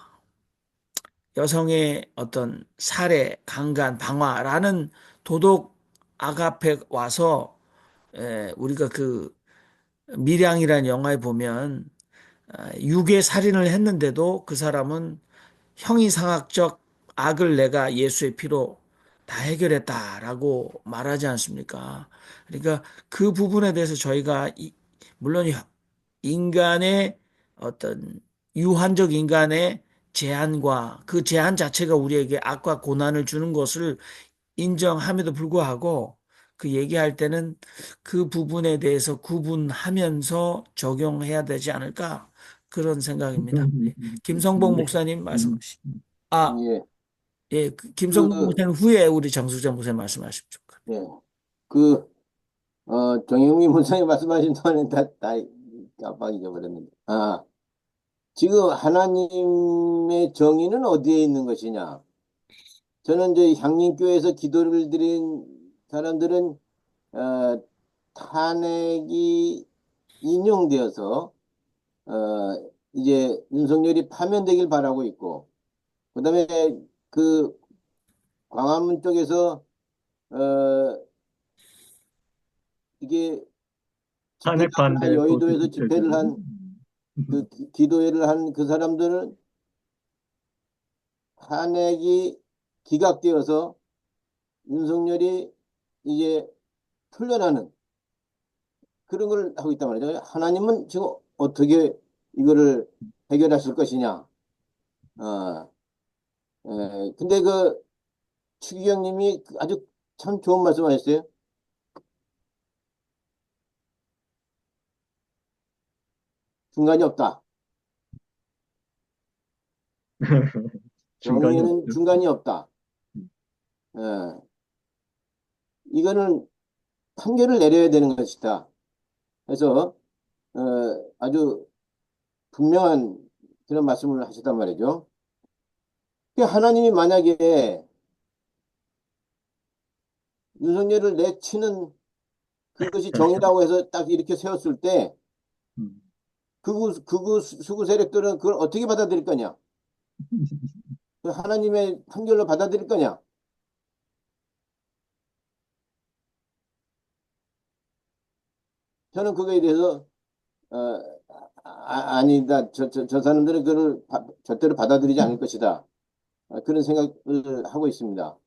여성의 어떤 살해, 강간, 방화라는 도덕 악 앞에 와서 우리가 그 밀양이라는 영화에 보면 유괴 살인을 했는데도 그 사람은 형이상학적 악을 내가 예수의 피로 다 해결했다라고 말하지 않습니까? 그러니까 그 부분에 대해서 저희가 물론 인간의 어떤 유한적 인간의 제한과 그 제한 자체가 우리에게 악과 고난을 주는 것을 인정함에도 불구하고 그 얘기할 때는 그 부분에 대해서 구분하면서 적용해야 되지 않을까 그런 생각입니다. 김성봉 네. 목사님 말씀하시. 아, 예, 김성봉 그, 목사님 후에 우리 정수정 목사님 말씀하십시오. 예, 그, 정영민 목사님 말씀하신 동안에 다 깜빡 잊어버렸는데. 지금 하나님의 정의는 어디에 있는 것이냐? 저는 이제 향림교회에서 기도를 드린 사람들은, 탄핵이 인용되어서, 이제 윤석열이 파면되길 바라고 있고, 그 다음에 그 광화문 쪽에서, 어, 이게 집회를 탄핵 반대 보수 여의도에서 집회들. 집회를 기도회를 한 그 사람들은 탄핵이 기각되어서 윤석열이 이제 풀려나는 그런 걸 하고 있단 말이죠. 하나님은 지금 어떻게 이거를 해결하실 것이냐. 어, 근데 그 추기경 님이 아주 참 좋은 말씀 하셨어요. 중간이 없다. 중간이 정의에는 없죠. 중간이 없다. 어, 이거는 판결을 내려야 되는 것이다. 그래서 아주 분명한 그런 말씀을 하셨단 말이죠. 하나님이 만약에 윤석열을 내치는 그것이 정의라고 해서 딱 이렇게 세웠을 때 음. 극우 수구 세력들은 그걸 어떻게 받아들일 거냐? 그 하나님의 판결로 받아들일 거냐? 저는 그거에 대해서 어, 아니다. 저 사람들은 그걸 절대로 받아들이지 않을 것이다. 그런 생각을 하고 있습니다.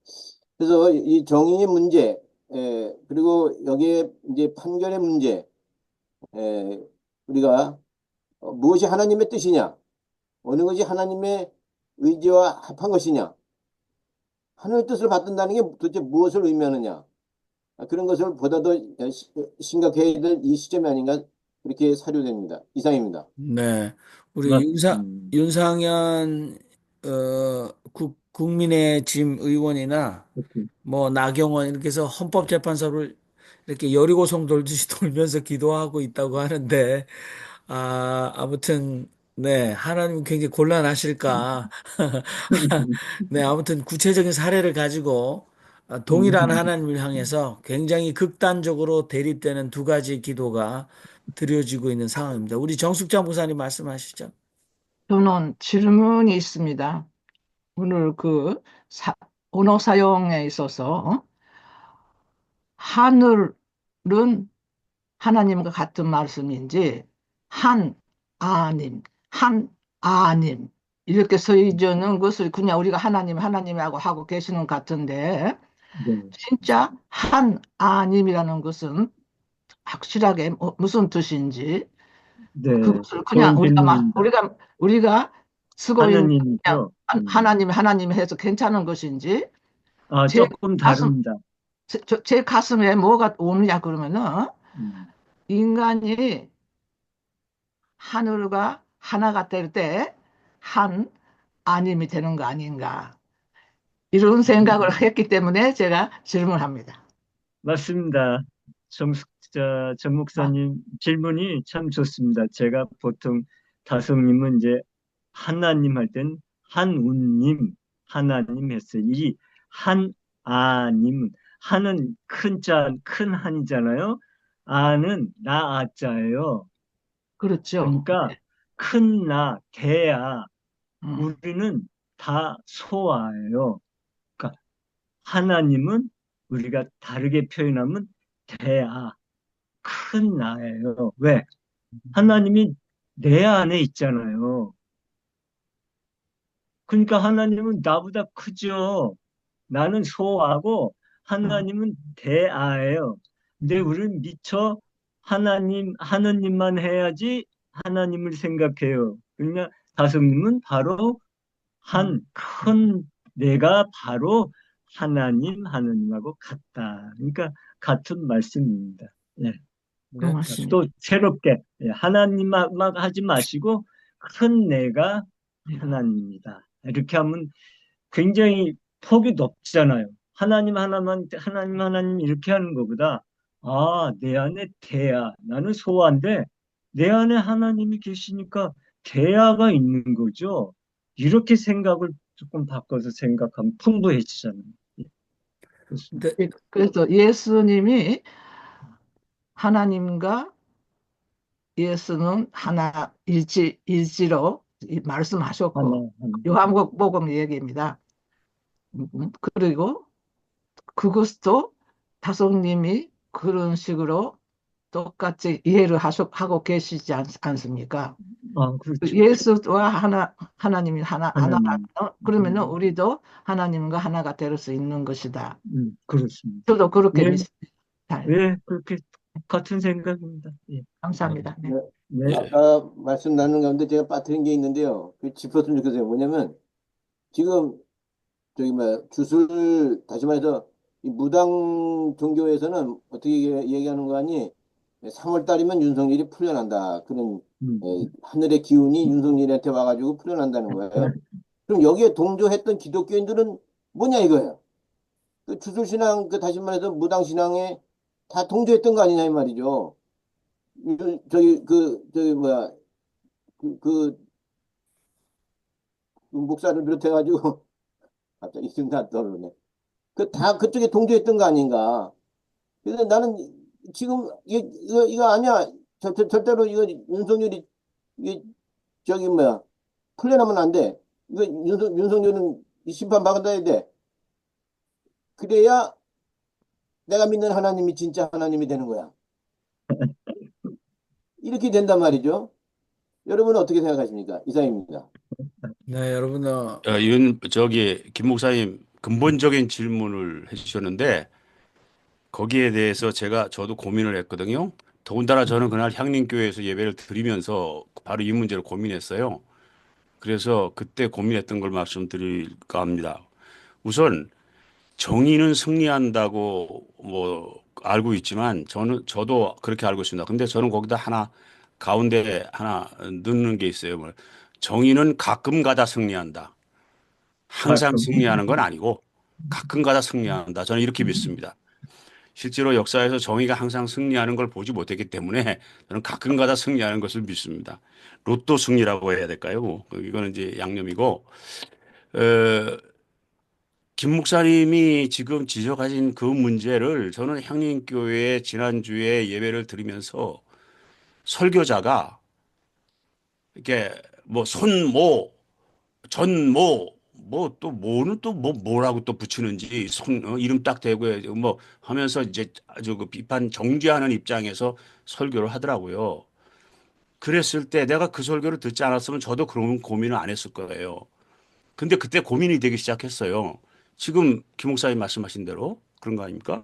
그래서 이 정의의 문제, 그리고 여기에 이제 판결의 문제, 우리가 무엇이 하나님의 뜻이냐, 어느 것이 하나님의 의지와 합한 것이냐, 하나님의 뜻을 받든다는 게 도대체 무엇을 의미하느냐, 그런 것을 보다 더 심각해야 될 이 시점이 아닌가 그렇게 사료됩니다. 이상입니다. 네. 우리 맞, 윤상현 국민의힘 의원이나 그렇군. 뭐 나경원 이렇게 해서 헌법재판소를 이렇게 여리고성 돌듯이 돌면서 기도하고 있다고 하는데 아무튼 네, 하나님 굉장히 곤란하실까. 네, 아무튼 구체적인 사례를 가지고 동일한 하나님을 향해서 굉장히 극단적으로 대립되는 두 가지 기도가 드려지고 있는 상황입니다. 우리 정숙장 목사님 말씀하시죠. 저는 질문이 있습니다. 오늘 그 언어 사용에 있어서 하늘은 하나님과 같은 말씀인지 한 아님 이렇게 써있는 것을 그냥 우리가 하나님하고 하고 계시는 것 같은데 네. 진짜 한 아님이라는 것은 확실하게 무슨 뜻인지 네. 그것을 그냥 좋은 질문입니다. 우리가 쓰고 있는 그냥 하나님이죠. 하나님 해서 괜찮은 것인지 제 조금 가슴 다릅니다. 제 가슴에 뭐가 오느냐 그러면은 음. 인간이 하늘과 하나가 될 때 한 아님이 되는 거 아닌가 이런 생각을 했기 때문에 제가 질문합니다. 맞습니다. 정 목사님 질문이 참 좋습니다. 제가 보통 다성님은 이제 하나님 할 땐 한운님, 하나님 했어요. 이 한아님, 한은 큰 한이잖아요. 아는 나아자예요. 그렇죠. 그러니까 큰 나, 대아, 음. 우리는 다 소아예요. 그러니까 하나님은 우리가 다르게 표현하면 대아, 큰 나예요. 왜? 하나님이 내 안에 있잖아요. 그러니까 하나님은 나보다 크죠. 나는 소아고 하나님은 대아예요. 근데 우리는 미처 하나님만 해야지 하나님을 생각해요. 그러니까 다솜님은 바로 큰 내가 바로 하나님하고 같다. 그러니까 같은 말씀입니다. 예. 고맙습니다. 또 새롭게 하나님만 하지 마시고 큰 내가 하나님이다. 이렇게 하면 굉장히 폭이 높잖아요. 하나님 이렇게 하는 것보다 내 안에 대야 나는 소아인데 내 안에 하나님이 계시니까 대야가 있는 거죠. 이렇게 생각을 조금 바꿔서 생각하면 풍부해지잖아요. 예, 그렇습니다. 그래서 예수님이 하나님과 예수는 하나 일지로 말씀하셨고 하나. 요한복음 얘기입니다. 그리고 그것도 다섯님이 그런 식으로 똑같이 이해를 하고 계시지 않습니까? 그렇죠. 예수와 하나님이 하나다. 하나님. 그러면은 우리도 하나님과 하나가 될 수 있는 것이다. 그렇습니다. 저도 그렇게 네. 믿습니다. 네, 그렇게 같은 생각입니다. 예. 감사합니다. 네. 네. 아까 말씀 나눈 가운데 제가 빠뜨린 게 있는데요. 그 짚었으면 좋겠어요. 뭐냐면 지금 주술 다시 말해서 이 무당 종교에서는 어떻게 얘기하는 거 아니? 3월 달이면 윤석열이 풀려난다. 그런 하늘의 기운이 윤석열한테 와가지고 풀려난다는 거예요. 그럼 여기에 동조했던 기독교인들은 뭐냐 이거예요. 그 주술신앙, 다시 말해서 무당신앙에 다 동조했던 거 아니냐 이 말이죠. 뭐야, 목사를 비롯해가지고 갑자기 이름 다 떠오르네. 다 그쪽에 동조했던 거 아닌가. 그래서 나는 지금 이거 아니야. 절대로 이거 윤석열이 이게 저기 뭐야 풀려나면 안 돼. 이거 윤석열은 이 심판 받아야 돼. 그래야 내가 믿는 하나님이 진짜 하나님이 되는 거야. 이렇게 된단 말이죠. 여러분은 어떻게 생각하십니까? 이상입니다. 네, 여러분, 김 목사님 근본적인 질문을 해주셨는데 거기에 대해서 저도 고민을 했거든요. 더군다나 저는 그날 향림교회에서 예배를 드리면서 바로 이 문제를 고민했어요. 그래서 그때 고민했던 걸 말씀드릴까 합니다. 우선 정의는 승리한다고 뭐 알고 있지만 저도 그렇게 알고 있습니다. 근데 저는 거기다 가운데 하나 넣는 게 있어요. 정의는 가끔 가다 승리한다. 항상 승리하는 건 아니고 가끔 가다 승리한다. 저는 이렇게 믿습니다. 실제로 역사에서 정의가 항상 승리하는 걸 보지 못했기 때문에 저는 가끔 가다 승리하는 것을 믿습니다. 로또 승리라고 해야 될까요? 이거는 이제 양념이고, 김 목사님이 지금 지적하신 그 문제를 저는 향림교회 지난주에 예배를 드리면서 설교자가 이렇게 뭐 손모, 전모, 뭐 또 뭐는 또 뭐라고 또 붙이는지 이름 딱 대고 뭐 하면서 이제 아주 그 비판 정죄하는 입장에서 설교를 하더라고요. 그랬을 때 내가 그 설교를 듣지 않았으면 저도 그런 고민을 안 했을 거예요. 근데 그때 고민이 되기 시작했어요. 지금 김 목사님 말씀하신 대로 그런 거 아닙니까?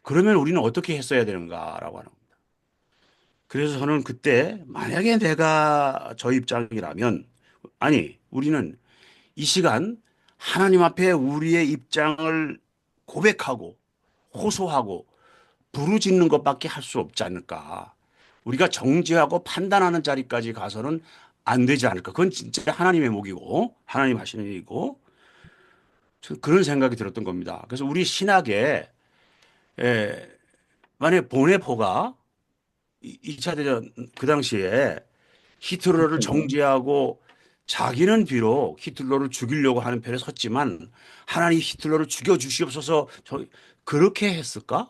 그러면 우리는 어떻게 했어야 되는가라고 하는 겁니다. 그래서 저는 그때 만약에 내가 저 입장이라면 우리는 이 시간 하나님 앞에 우리의 입장을 고백하고 호소하고 부르짖는 것밖에 할 수 없지 않을까. 우리가 정죄하고 판단하는 자리까지 가서는 안 되지 않을까. 그건 진짜 하나님의 목이고 하나님 하시는 일이고 그런 생각이 들었던 겁니다. 그래서 우리 신학에 만약에 보네포가 2차 대전 그 당시에 히틀러를 정죄하고 자기는 비록 히틀러를 죽이려고 하는 편에 섰지만 하나님 히틀러를 죽여주시옵소서 그렇게 했을까?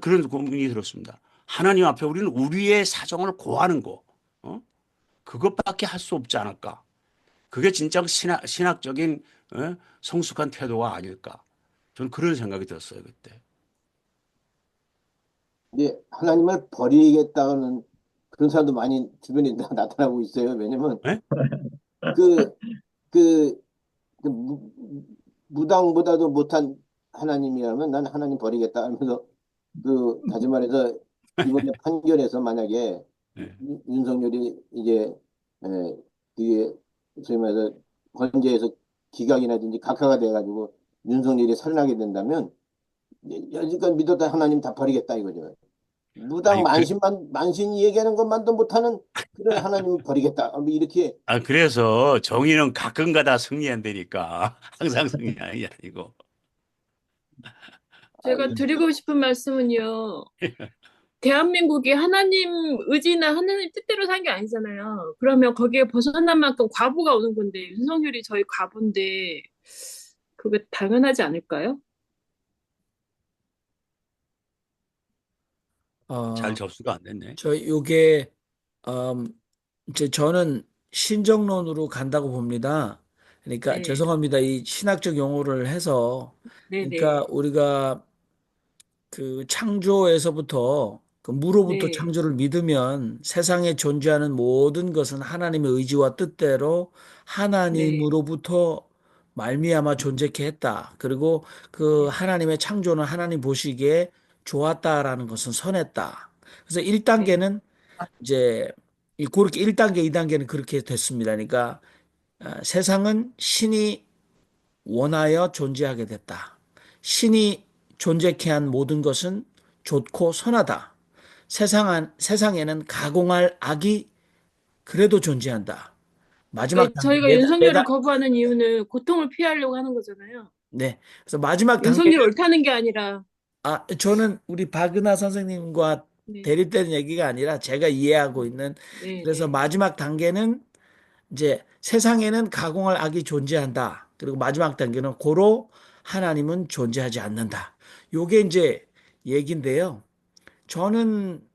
그런 고민이 들었습니다. 하나님 앞에 우리는 우리의 사정을 고하는 거 그것밖에 할 수 없지 않을까? 그게 진짜 신학적인 성숙한 태도가 아닐까? 저는 그런 생각이 들었어요 그때. 근데 하나님을 버리겠다는 그런 사람도 많이 주변에 나타나고 있어요. 왜냐면 네? 그, 그, 무당보다도 못한 하나님이라면 난 하나님 버리겠다 하면서 다시 말해서 이번에 판결에서 만약에 네. 윤석열이 이제 그게 소위 말해서 헌재에서 기각이라든지 각하가 돼가지고 윤석열이 살아나게 된다면 여지껏 믿었던 하나님 다 버리겠다 이거죠. 무당 만신이 얘기하는 것만도 못하는 그런 하나님 버리겠다. 이렇게. 그래서 정의는 가끔가다 승리한다니까. 항상 승리하는 게 아니고. 제가 드리고 싶은 말씀은요. 대한민국이 하나님 의지나 하나님 뜻대로 산 게 아니잖아요. 그러면 거기에 벗어난 만큼 과부가 오는 건데 윤석열이 저희 과부인데 그게 당연하지 않을까요? 잘 접수가 안 됐네. 요게 이제 저는 신정론으로 간다고 봅니다. 그러니까 네. 죄송합니다. 이 신학적 용어를 해서 그러니까 네네. 우리가 그 창조에서부터 그 무로부터 네. 창조를 믿으면 세상에 존재하는 모든 것은 하나님의 의지와 뜻대로 네. 하나님으로부터 말미암아 존재케 했다. 그리고 그 네. 하나님의 창조는 하나님 보시기에 좋았다라는 것은 선했다. 그래서 네. 1단계는 이제 그렇게 1단계, 2단계는 그렇게 됐습니다. 그러니까 세상은 신이 원하여 존재하게 됐다. 신이 존재케 한 모든 것은 좋고 선하다. 세상에는 가공할 악이 그래도 존재한다. 마지막 그러니까 단계 저희가 윤석열을 거부하는 이유는 고통을 피하려고 하는 거잖아요. 네. 그래서 마지막 윤석열이 단계는 옳다는 게 아니라. 저는 우리 박은하 선생님과 네. 대립되는 얘기가 아니라 제가 이해하고 있는 네. 그래서 네. 마지막 단계는 이제 세상에는 가공할 악이 존재한다. 그리고 마지막 단계는 고로 하나님은 존재하지 않는다. 요게 이제 얘기인데요. 저는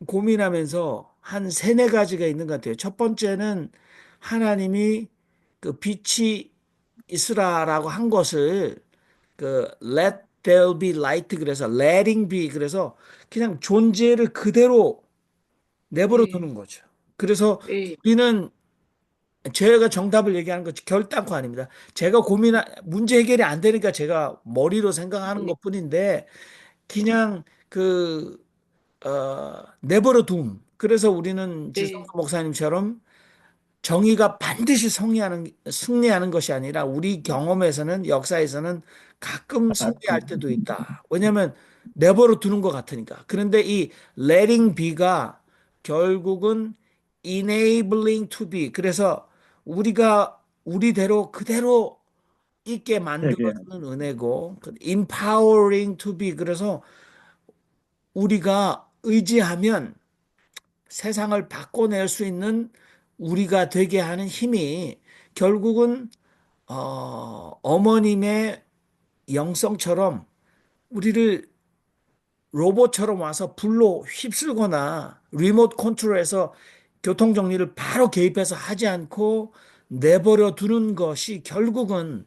고민하면서 한 세네 가지가 있는 것 같아요. 첫 번째는 하나님이 그 빛이 있으라라고 한 것을 그 let there be light 그래서 letting be 그래서 그냥 존재를 그대로 내버려 네, 두는 거죠. 그래서 네, 우리는 제가 정답을 얘기하는 거 결단코 아닙니다. 제가 문제 해결이 안 되니까 제가 머리로 생각하는 네, 것뿐인데 그냥 내버려 둠. 그래서 우리는 지성수 네, 목사님처럼 정의가 반드시 승리하는 것이 아니라 우리 경험에서는 역사에서는 가끔 승리할 때도 있다. 왜냐하면 내버려 두는 것 같으니까. 그런데 이 letting be가 결국은 enabling to be. 그래서 우리가 우리대로 그대로 있게 되게 만들어주는 은혜고, empowering to be. 그래서 우리가 의지하면 세상을 바꿔낼 수 있는 우리가 되게 하는 힘이 결국은 어머님의 영성처럼 우리를 로봇처럼 와서 불로 휩쓸거나 리모트 컨트롤해서 교통 정리를 바로 개입해서 하지 않고 내버려 두는 것이 결국은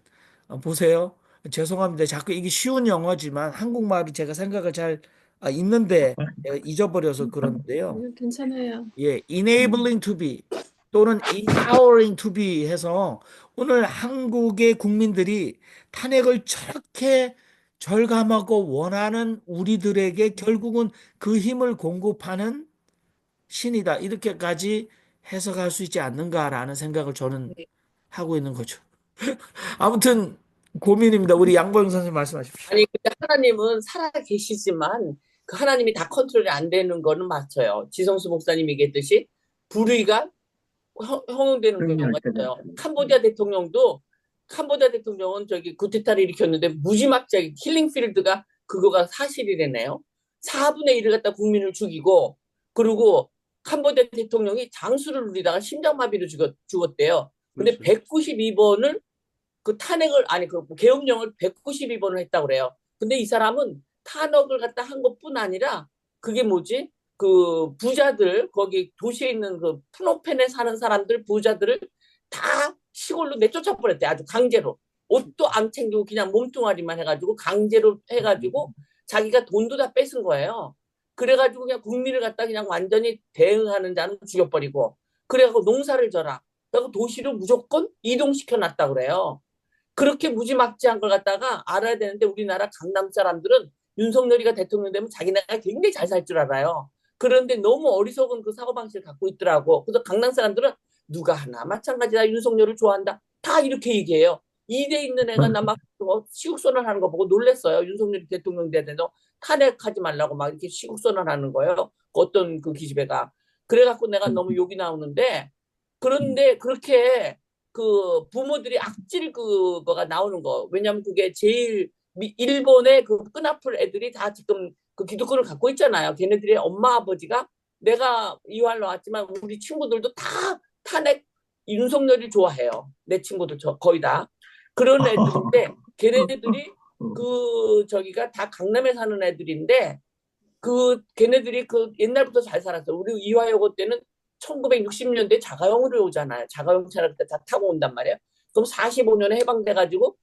보세요. 죄송합니다. 자꾸 이게 쉬운 영어지만 한국말이 제가 생각을 잘 있는데 잊어버려서 그러는데요. 아니요, 괜찮아요. 예, enabling to be 또는 empowering to be 해서 오늘 한국의 국민들이 탄핵을 저렇게 절감하고 원하는 우리들에게 결국은 그 힘을 공급하는 신이다. 이렇게까지 해석할 수 있지 않는가라는 생각을 저는 네. 하고 있는 거죠. 아무튼 고민입니다. 우리 양보영 선생님 말씀하십시오. 아니, 근데 하나님은 살아 계시지만 그 하나님이 다 컨트롤이 안 되는 거는 맞아요. 지성수 목사님 얘기했듯이 불의가 허용되는 승리할 경우가 때가 있어요. 있잖아요. 캄보디아 대통령은 저기 쿠데타를 일으켰는데 무지막지하게 킬링필드가 그거가 사실이래네요. 4분의 1을 갖다 국민을 죽이고 그리고 캄보디아 대통령이 장수를 누리다가 심장마비로 죽었대요. 근데 그렇죠. 192번을 그 탄핵을 아니 그 계엄령을 192번을 했다고 그래요. 근데 이 사람은 탄핵을 갖다 한 것뿐 아니라 그게 뭐지? 그 부자들 거기 도시에 있는 그 프놈펜에 사는 사람들 부자들을 다 시골로 내쫓아 버렸대. 아주 강제로. 옷도 안 챙기고 그냥 몸뚱아리만 해가지고 강제로 해가지고 자기가 돈도 다 뺏은 거예요. 그래가지고 그냥 국민을 갖다 그냥 완전히 대응하는 자는 죽여버리고 그래갖고 농사를 져라. 그래서 도시로 무조건 이동시켜 놨다 그래요. 그렇게 무지막지한 걸 갖다가 알아야 되는데 우리나라 강남 사람들은 윤석열이가 대통령 되면 자기네가 굉장히 잘 살 줄 알아요. 그런데 너무 어리석은 그 사고방식을 갖고 있더라고. 그래서 강남 사람들은 누가 하나 마찬가지다 윤석열을 좋아한다. 다 이렇게 얘기해요. 이대 있는 애가 나 막 시국선언하는 거 보고 놀랬어요. 윤석열이 대통령 되도 탄핵하지 말라고 막 이렇게 시국선언하는 거예요. 어떤 그 기집애가. 그래갖고 내가 너무 욕이 나오는데 그런데 그렇게 그 부모들이 악질 그거가 나오는 거. 왜냐면 그게 제일 일본의 그 끈아풀 애들이 다 지금 그 기독교를 갖고 있잖아요. 걔네들의 엄마 아버지가 내가 이화로 왔지만 우리 친구들도 다 탄핵 윤석열이 좋아해요. 내 친구들 거의 다 그런 애들인데 걔네들이 그 저기가 다 강남에 사는 애들인데 그 걔네들이 그 옛날부터 잘 살았어. 우리 이화여고 때는 1960년대 자가용으로 오잖아요. 자가용차를 다 타고 온단 말이에요. 그럼 45년에 해방돼가지고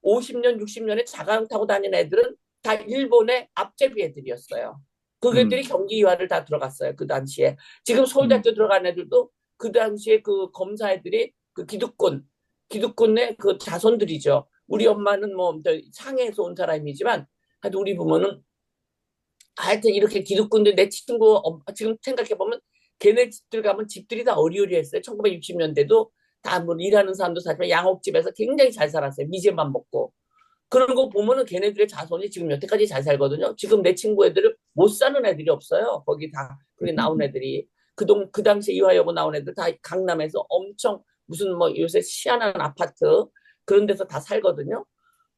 50년, 60년에 자가용 타고 다니는 애들은 다 일본의 앞제비 애들이었어요. 그 애들이 경기 이화를 다 들어갔어요. 그 당시에. 지금 서울대학교 들어간 애들도 그 당시에 그 검사 애들이 그 기득권의 그 자손들이죠. 우리 엄마는 뭐 상해에서 온 사람이지만 하여튼 우리 부모는 하여튼 이렇게 기득권들 내 친구 지금 생각해보면 걔네 집들 가면 집들이 다 어리어리했어요. 1960년대도 다 뭐 일하는 사람도 사지만 양옥집에서 굉장히 잘 살았어요. 미제만 먹고. 그런 거 보면은 걔네들의 자손이 지금 여태까지 잘 살거든요. 지금 내 친구 애들을 못 사는 애들이 없어요. 거기 다 그게 나온 애들이 그 당시에 이화여고 나온 애들 다 강남에서 엄청 무슨 뭐 요새 희한한 아파트 그런 데서 다 살거든요.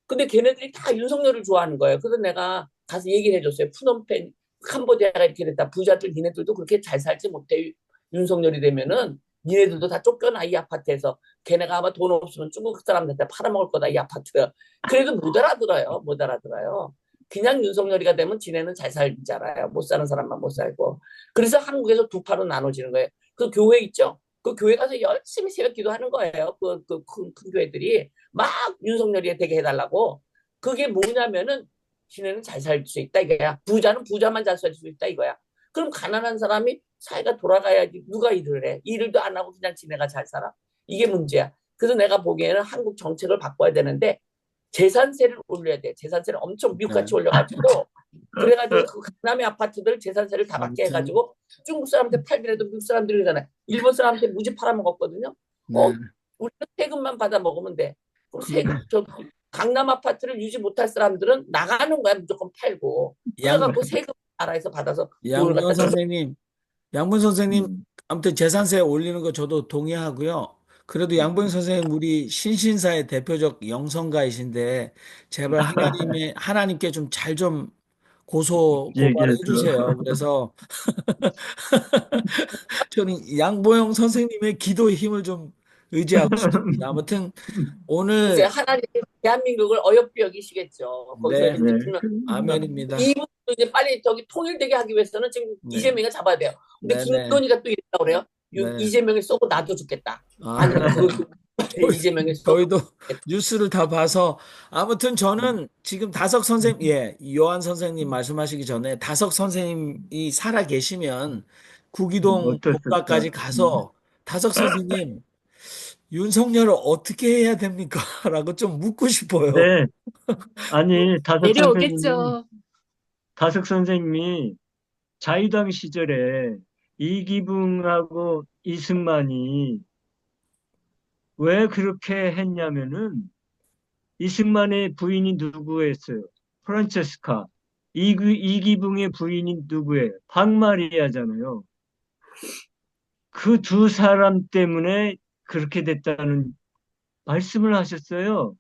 근데 걔네들이 다 윤석열을 좋아하는 거예요. 그래서 내가 가서 얘기를 해줬어요. 푸놈펜 캄보디아가 이렇게 됐다. 부자들 니네들도 그렇게 잘 살지 못해. 윤석열이 되면은 니네들도 다 쫓겨나 이 아파트에서. 걔네가 아마 돈 없으면 중국 사람들한테 팔아먹을 거다 이 아파트. 그래도 못 알아들어요. 못 알아들어요. 그냥 윤석열이가 되면 지네는 잘 살잖아요. 못 사는 사람만 못 살고. 그래서 한국에서 두 파로 나눠지는 거예요. 그 교회 있죠? 그 교회 가서 열심히 새벽 기도하는 거예요. 큰 교회들이 막 윤석열이 되게 해달라고. 그게 뭐냐면은 지네는 잘 살 수 있다 이거야. 부자는 부자만 잘 살 수 있다 이거야. 그럼 가난한 사람이 사회가 돌아가야지. 누가 일을 해? 일도 안 하고 그냥 지네가 잘 살아? 이게 문제야. 그래서 내가 보기에는 한국 정책을 바꿔야 되는데 재산세를 올려야 돼. 재산세를 엄청 미국같이 올려가지고 그래가지고 그 강남의 아파트들 재산세를 다 받게 아무튼 해가지고 중국 사람한테 팔더라도 미국 사람들이 그러잖아요. 일본 사람한테 무지 팔아먹었거든요. 네. 우리는 세금만 받아 먹으면 돼. 그럼 그 저 강남 아파트를 유지 못할 사람들은 나가는 거야. 무조건 팔고. 양 그래갖고 세금 나라에서 받아서 돈을 양분 갖다 선생님, 양분 선생님, 음. 아무튼 재산세 올리는 거 저도 동의하고요. 그래도 양분 선생님 우리 신신사의 대표적 영성가이신데 제발 하나님께 좀 잘 좀 고소 고발해 얘기해서. 주세요. 그래서 저는 양보영 선생님의 기도의 힘을 좀 의지하고 싶습니다. 아무튼 이제 오늘 하나님 대한민국을 어여삐 여기시겠죠. 거기서 네, 이제 네. 분명 아멘입니다. 이분도 이제 빨리 저기 통일되게 하기 위해서는 지금 네, 이재명이가 잡아야 돼요. 근데 네, 네, 김건희가 또 이랬다고 그래요. 네. 이재명이 쏘고 나도 죽겠다. 아, 아니면 이재명이 쏘고 저희도 죽겠다. 뉴스를 다 봐서 아무튼 저는 지금 다석 선생님, 예, 요한 선생님 말씀하시기 전에 다석 선생님이 살아 계시면 구기동 어쩔 수 없죠. 본가까지 가서 다석 선생님 윤석열을 어떻게 해야 됩니까? 라고 좀 묻고 싶어요. 네. 아니, 내려오겠죠. 다석 선생님이 자유당 시절에 이기붕하고 이승만이 왜 그렇게 했냐면은 이승만의 부인이 누구였어요? 프란체스카. 이기붕의 부인이 누구예요? 박마리아잖아요. 그 두 사람 때문에 그렇게 됐다는 말씀을 하셨어요.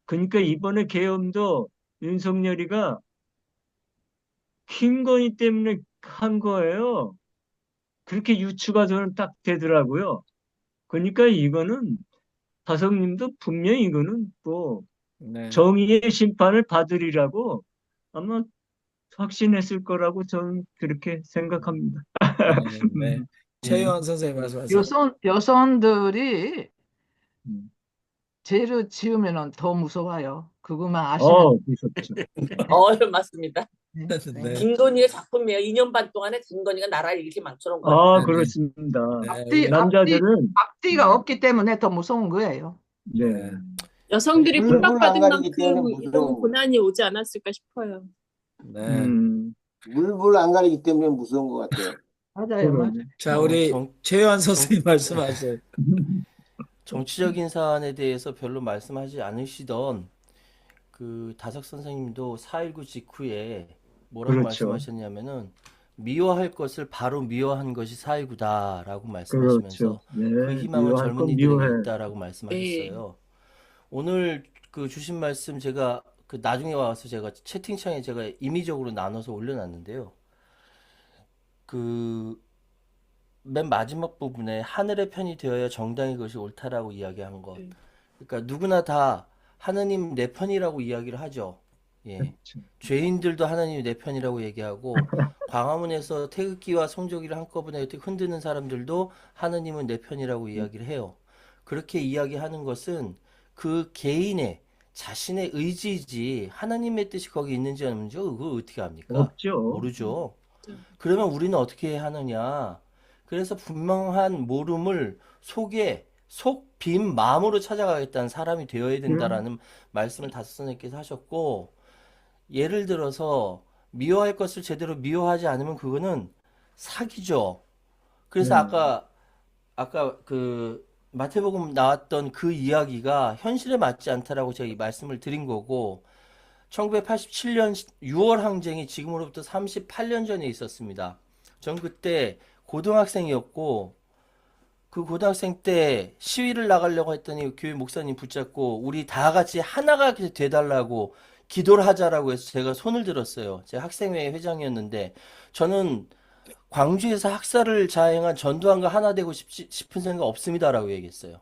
그러니까 이번에 계엄도 윤석열이가 김건희 때문에 한 거예요. 그렇게 유추가 저는 딱 되더라고요. 그러니까 이거는 다성님도 분명히 이거는 뭐 네, 정의의 심판을 받으리라고 아마 확신했을 거라고 저는 그렇게 생각합니다. 네. 음, 최요한 선생님 말씀하세요. 여성들이 음. 죄를 지으면 더 무서워요. 그것만 아시면 무섭죠. 맞습니다. 네. 김건희의 작품이에요. 2년 반 동안에 김건희가 나라를 이렇게 망쳐놓은 거예요. 네, 그렇습니다. 네, 남자들은 앞뒤가 없기 때문에 더 무서운 거예요. 네. 네. 여성들이 물불 안 핍박받은 가리기 만큼 때문에 이런 무서운 고난이 오지 않았을까 싶어요. 네. 물불 안 가리기 때문에 무서운 것 같아요. 맞아요, 맞아요. 자, 우리 최요한 선생님 말씀하세요. 정치적인 사안에 대해서 별로 말씀하지 않으시던 그 다석 선생님도 4.19 직후에 뭐라고 그렇죠. 말씀하셨냐면은 미워할 것을 바로 미워한 것이 4.19다라고 말씀하시면서 그렇죠. 네. 그 희망은 미워할 건 젊은이들에게 미워해. 있다라고 말씀하셨어요. 오늘 그 주신 말씀 제가 그 나중에 와서 제가 채팅창에 제가 임의적으로 나눠서 올려놨는데요. 그 맨 마지막 부분에 하늘의 편이 되어야 정당히 그것이 옳다라고 이야기한 것. 그러니까 누구나 다 하느님 내 편이라고 이야기를 하죠. 예. 그렇죠. 죄인들도 하나님이 내 편이라고 얘기하고 광화문에서 태극기와 성조기를 한꺼번에 이렇게 흔드는 사람들도 하느님은 내 편이라고 이야기를 해요. 그렇게 이야기하는 것은 그 개인의 자신의 의지이지 하나님의 뜻이 거기 있는지 없는지 그거 어떻게 합니까? 없죠. 모르죠. 그러면 우리는 어떻게 하느냐? 그래서 분명한 모름을 속에 속 빈 마음으로 찾아가겠다는 사람이 되어야 된다라는 말씀을 다섯 선생님께서 하셨고, 예를 들어서 미워할 것을 제대로 미워하지 않으면 그거는 사기죠. 그래서 아까 그 마태복음 나왔던 그 이야기가 현실에 맞지 않다라고 제가 이 말씀을 드린 거고, 1987년 6월 항쟁이 지금으로부터 38년 전에 있었습니다. 전 그때 고등학생이었고, 그 고등학생 때 시위를 나가려고 했더니 교회 목사님 붙잡고 우리 다 같이 하나가 돼달라고 기도를 하자라고 해서 제가 손을 들었어요. 제가 학생회 회장이었는데 저는 광주에서 학살을 자행한 전두환과 하나 되고 싶은 생각 없습니다라고 얘기했어요.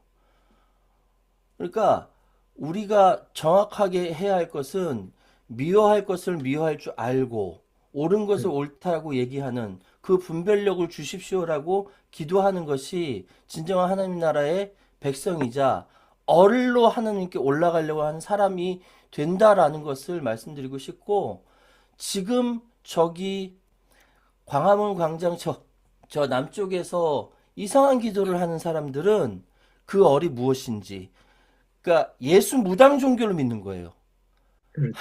그러니까 우리가 정확하게 해야 할 것은 미워할 것을 미워할 줄 알고 옳은 것을 옳다고 얘기하는 그 분별력을 주십시오라고 기도하는 것이 진정한 하나님 나라의 백성이자 얼로 하나님께 올라가려고 하는 사람이 된다라는 것을 말씀드리고 싶고, 지금 저기 광화문 광장 저 남쪽에서 이상한 기도를 하는 사람들은 그 얼이 무엇인지, 그러니까 예수 무당 종교를 믿는 거예요. 그렇죠.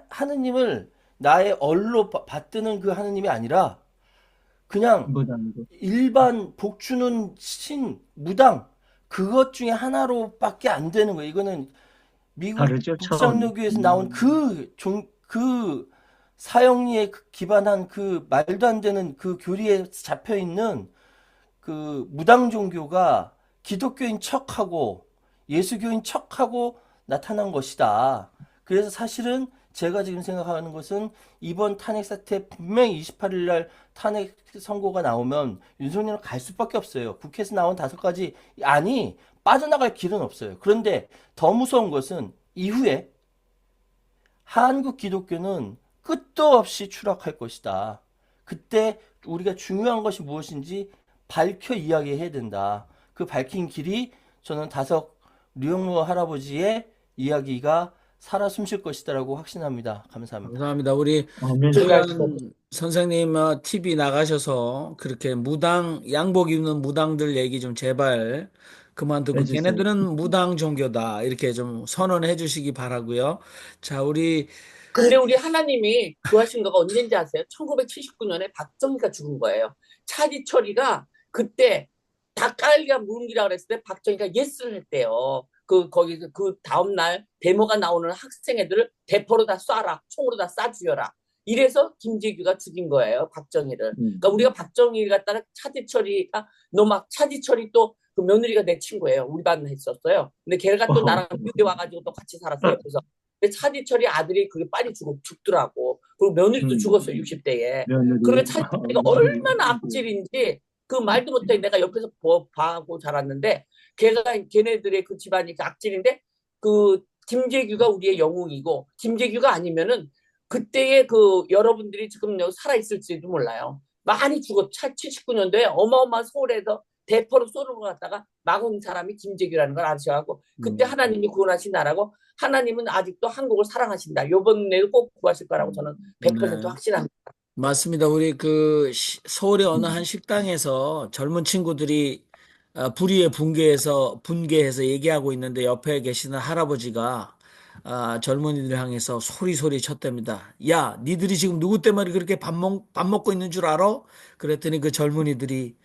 하느님을 나의 얼로 받드는 그 하느님이 아니라 그냥 무당도. 일반 복주는 신, 무당, 그것 중에 하나로밖에 안 되는 거예요. 이거는 미국 다르죠, 차원이. 북장로교에서 나온 그 사형리에 기반한 그 말도 안 되는 그 교리에 잡혀 있는 그 무당 종교가 기독교인 척하고 예수교인 척하고 나타난 것이다. 그래서 사실은 제가 지금 생각하는 것은 이번 탄핵 사태 분명히 28일 날 탄핵 선고가 나오면 윤석열은 갈 수밖에 없어요. 국회에서 나온 5가지 안이 빠져나갈 길은 없어요. 그런데 더 무서운 것은 이후에 한국 기독교는 끝도 없이 추락할 것이다. 그때 우리가 중요한 것이 무엇인지 밝혀 이야기해야 된다. 그 밝힌 길이 저는 류영로 할아버지의 이야기가 살아 숨쉴 것이다라고 확신합니다. 감사합니다. 감사합니다. 우리 아멘. 조현 선생님 TV 나가셔서 그렇게 무당, 양복 입는 무당들 얘기 좀 제발 그만두고 해주세요. 걔네들은 무당 종교다 이렇게 좀 선언해 주시기 바라고요. 자, 우리 근데 우리 하나님이 구하신 거가 언제인지 아세요? 1979년에 박정희가 죽은 거예요. 차지철이가 그때 닭갈비가 무릉기라 그랬을 때 박정희가 예스를 했대요. 거기 그 다음날 데모가 나오는 학생 애들을 대포로 다 쏴라, 총으로 다 쏴 죽여라. 이래서 김재규가 죽인 거예요, 박정희를. 그러니까 우리가 박정희 갖다가 차지철이가 차지철이 또 그 며느리가 내 친구예요. 우리 반 했었어요. 근데 걔가 또 나랑 미국에 와가지고 또 같이 살았어요. 그래서 근데 차지철이 아들이 그게 빨리 죽더라고. 그리고 며느리도 죽었어요, 60대에. 며느리. 그러니까 차지철이가 얼마나 악질인지 그 말도 못해. 내가 옆에서 봐하고 자랐는데 걔네들의 그 집안이 악질인데 그 김재규가 우리의 영웅이고 김재규가 아니면은 그때의 그 여러분들이 지금 여기 살아있을지도 몰라요. 많이 죽었. 79년도에 어마어마한 서울에서 대포로 쏘는 것 같다가 막은 사람이 김재규라는 걸 아셔가지고 그때 하나님이 구원하신 나라고 하나님은 아직도 한국을 사랑하신다. 이번에도 꼭 구하실 거라고 저는 100% 확신합니다. 맞습니다. 우리 그 서울의 어느 한 식당에서 젊은 친구들이 불의의 분개해서 얘기하고 있는데 옆에 계시는 할아버지가 젊은이들 향해서 소리 쳤답니다. 야, 니들이 지금 누구 때문에 그렇게 밥 먹고 있는 줄 알아? 그랬더니 그 젊은이들이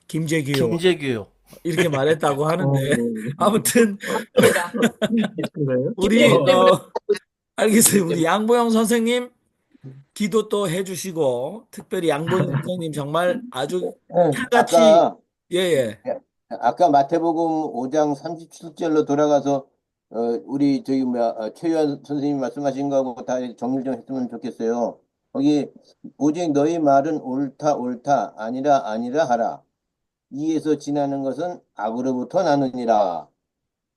김재규요. 이렇게 말했다고 하는데 아무튼 그래요? 우리 알겠어요. 우리 양보영 선생님 기도 또 해주시고 특별히 양보영 선생님 정말 아주 칼같이 아까 마태복음 5장 37절로 돌아가서 우리 최유한 선생님 말씀하신 거하고 다 정리 좀 했으면 좋겠어요. 거기 오직 너희 말은 옳다 아니라 하라. 이에서 지나는 것은 악으로부터 나느니라.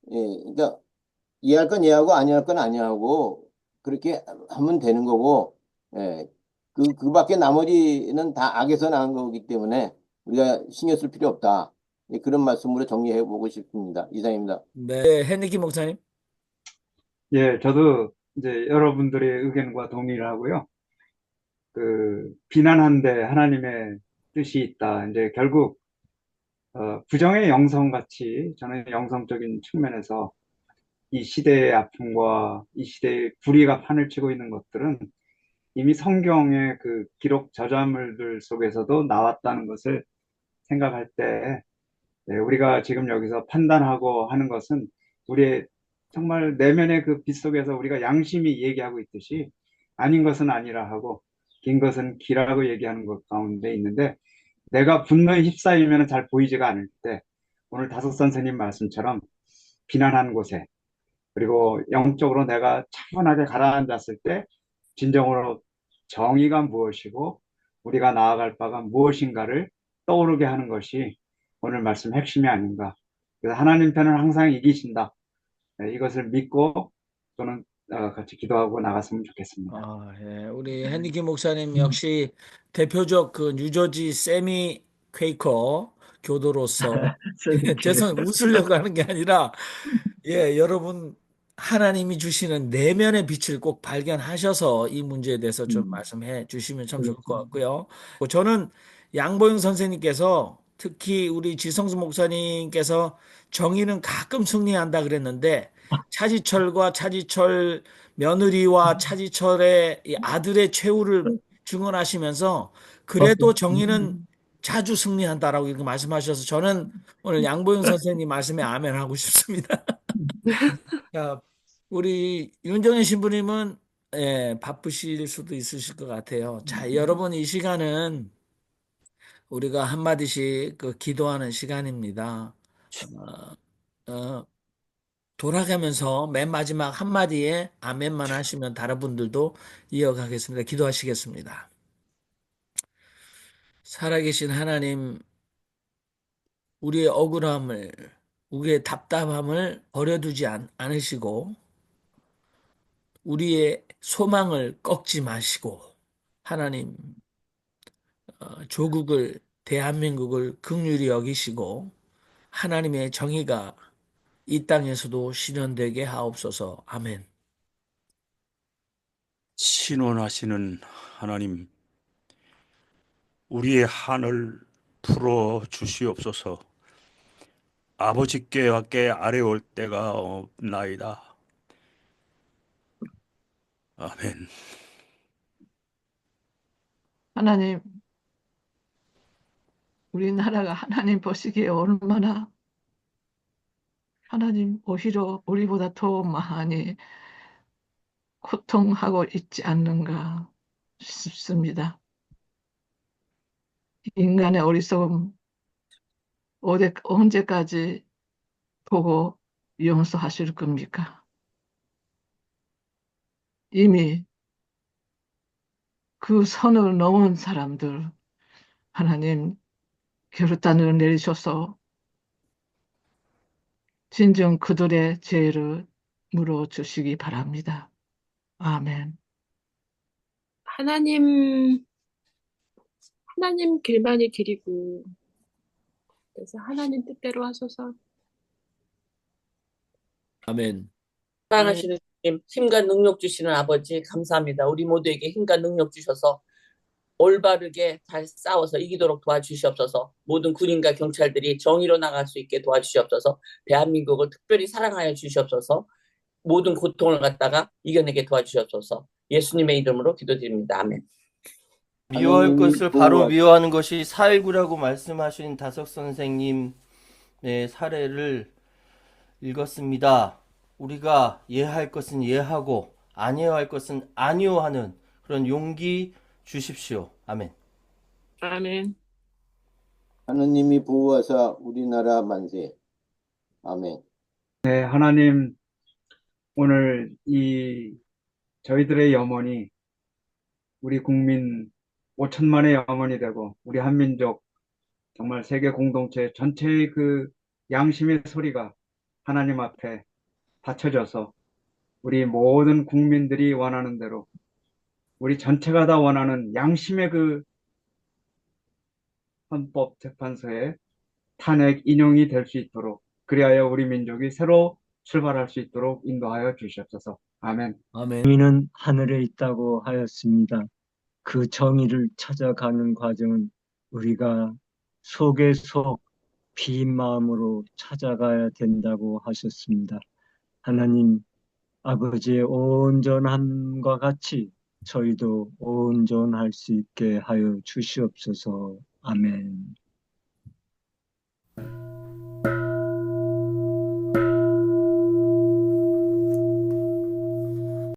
예, 그러니까 이해할 건 이해하고 아니할 건 아니하고 그렇게 하면 되는 거고, 예, 그밖에 나머지는 다 악에서 나온 거기 때문에 우리가 신경 쓸 필요 없다. 예, 그런 말씀으로 정리해 보고 싶습니다. 이상입니다. 네, 헤니키 목사님. 예, 저도 이제 여러분들의 의견과 동의를 하고요. 비난한데 하나님의 뜻이 있다. 이제 결국 부정의 영성같이 저는 영성적인 측면에서 이 시대의 아픔과 이 시대의 불의가 판을 치고 있는 것들은 이미 성경의 그 기록 저자물들 속에서도 나왔다는 것을 생각할 때 우리가 지금 여기서 판단하고 하는 것은 우리의 정말 내면의 그 빛 속에서 우리가 양심이 얘기하고 있듯이 아닌 것은 아니라 하고 긴 것은 기라고 얘기하는 것 가운데 있는데 내가 분노에 휩싸이면 잘 보이지가 않을 때 오늘 다섯 선생님 말씀처럼 비난한 곳에 그리고 영적으로 내가 차분하게 가라앉았을 때 진정으로 정의가 무엇이고 우리가 나아갈 바가 무엇인가를 떠오르게 하는 것이 오늘 말씀 핵심이 아닌가. 그래서 하나님 편은 항상 이기신다. 이것을 믿고 또는 같이 기도하고 나갔으면 좋겠습니다. 예. 우리 헨리키 목사님 역시 대표적 그 뉴저지 세미 퀘이커 교도로서 죄송해요. 웃으려고 하는 게 아니라 여러분 하나님이 주시는 내면의 빛을 꼭 발견하셔서 이 문제에 대해서 좀 말씀해 주시면 참 좋을 것 같고요. 저는 양보영 선생님께서 특히 우리 지성수 목사님께서 정의는 가끔 승리한다 그랬는데 차지철과 차지철 며느리와 차지철의 이 아들의 최후를 증언하시면서 그래도 정의는 자주 승리한다라고 이렇게 말씀하셔서 저는 오늘 양보영 선생님 말씀에 아멘 하고 싶습니다. 자, 우리 윤정현 신부님은 바쁘실 수도 있으실 것 같아요. 자, 여러분 이 시간은 우리가 한마디씩 그 기도하는 시간입니다. 돌아가면서 맨 마지막 한마디에 아멘만 하시면 다른 분들도 이어가겠습니다. 기도하시겠습니다. 살아계신 하나님, 우리의 억울함을, 우리의 답답함을 버려두지 않으시고 우리의 소망을 꺾지 마시고 하나님 조국을 대한민국을 긍휼히 여기시고 하나님의 정의가 이 땅에서도 실현되게 하옵소서. 아멘. 신원하시는 하나님, 우리의 한을 풀어 주시옵소서. 아버지께 아래올 때가 없나이다. 아멘. 하나님, 우리나라가 하나님 보시기에 얼마나 하나님 오히려 우리보다 더 많이 고통하고 있지 않는가 싶습니다. 인간의 어리석음 언제까지 보고 용서하실 겁니까? 이미 그 선을 넘은 사람들 하나님 결단을 내리셔서 진정 그들의 죄를 물어주시기 바랍니다. 아멘. 하나님 길만이 길이고, 그래서 하나님 뜻대로 하소서. 아멘. 사랑하시는 주님, 힘과 능력 주시는 아버지 감사합니다. 우리 모두에게 힘과 능력 주셔서 올바르게 잘 싸워서 이기도록 도와주시옵소서. 모든 군인과 경찰들이 정의로 나갈 수 있게 도와주시옵소서. 대한민국을 특별히 사랑하여 주시옵소서. 모든 고통을 갖다가 이겨내게 도와주시옵소서. 예수님의 이름으로 기도드립니다. 아멘. 미워할 것을 바로 미워하는 것이 4.19라고 말씀하신 다석 선생님의 사례를 읽었습니다. 우리가 예할 것은 예하고 아니할 것은 아니요 하는 그런 용기 주십시오. 아멘. 아멘. 하느님이 보호하사 우리나라 만세. 아멘. 네, 하나님, 오늘 이 저희들의 염원이 우리 국민 5천만의 염원이 되고 우리 한민족 정말 세계 공동체 전체의 그 양심의 소리가 하나님 앞에 받쳐져서 우리 모든 국민들이 원하는 대로 우리 전체가 다 원하는 양심의 그 헌법재판소의 탄핵 인용이 될 수 있도록, 그리하여 우리 민족이 새로 출발할 수 있도록 인도하여 주시옵소서. 아멘. 아멘. 정의는 하늘에 있다고 하였습니다. 그 정의를 찾아가는 과정은 우리가 속에 속 빈 마음으로 찾아가야 된다고 하셨습니다. 하나님 아버지의 온전함과 같이 저희도 온전할 수 있게 하여 주시옵소서. 아멘.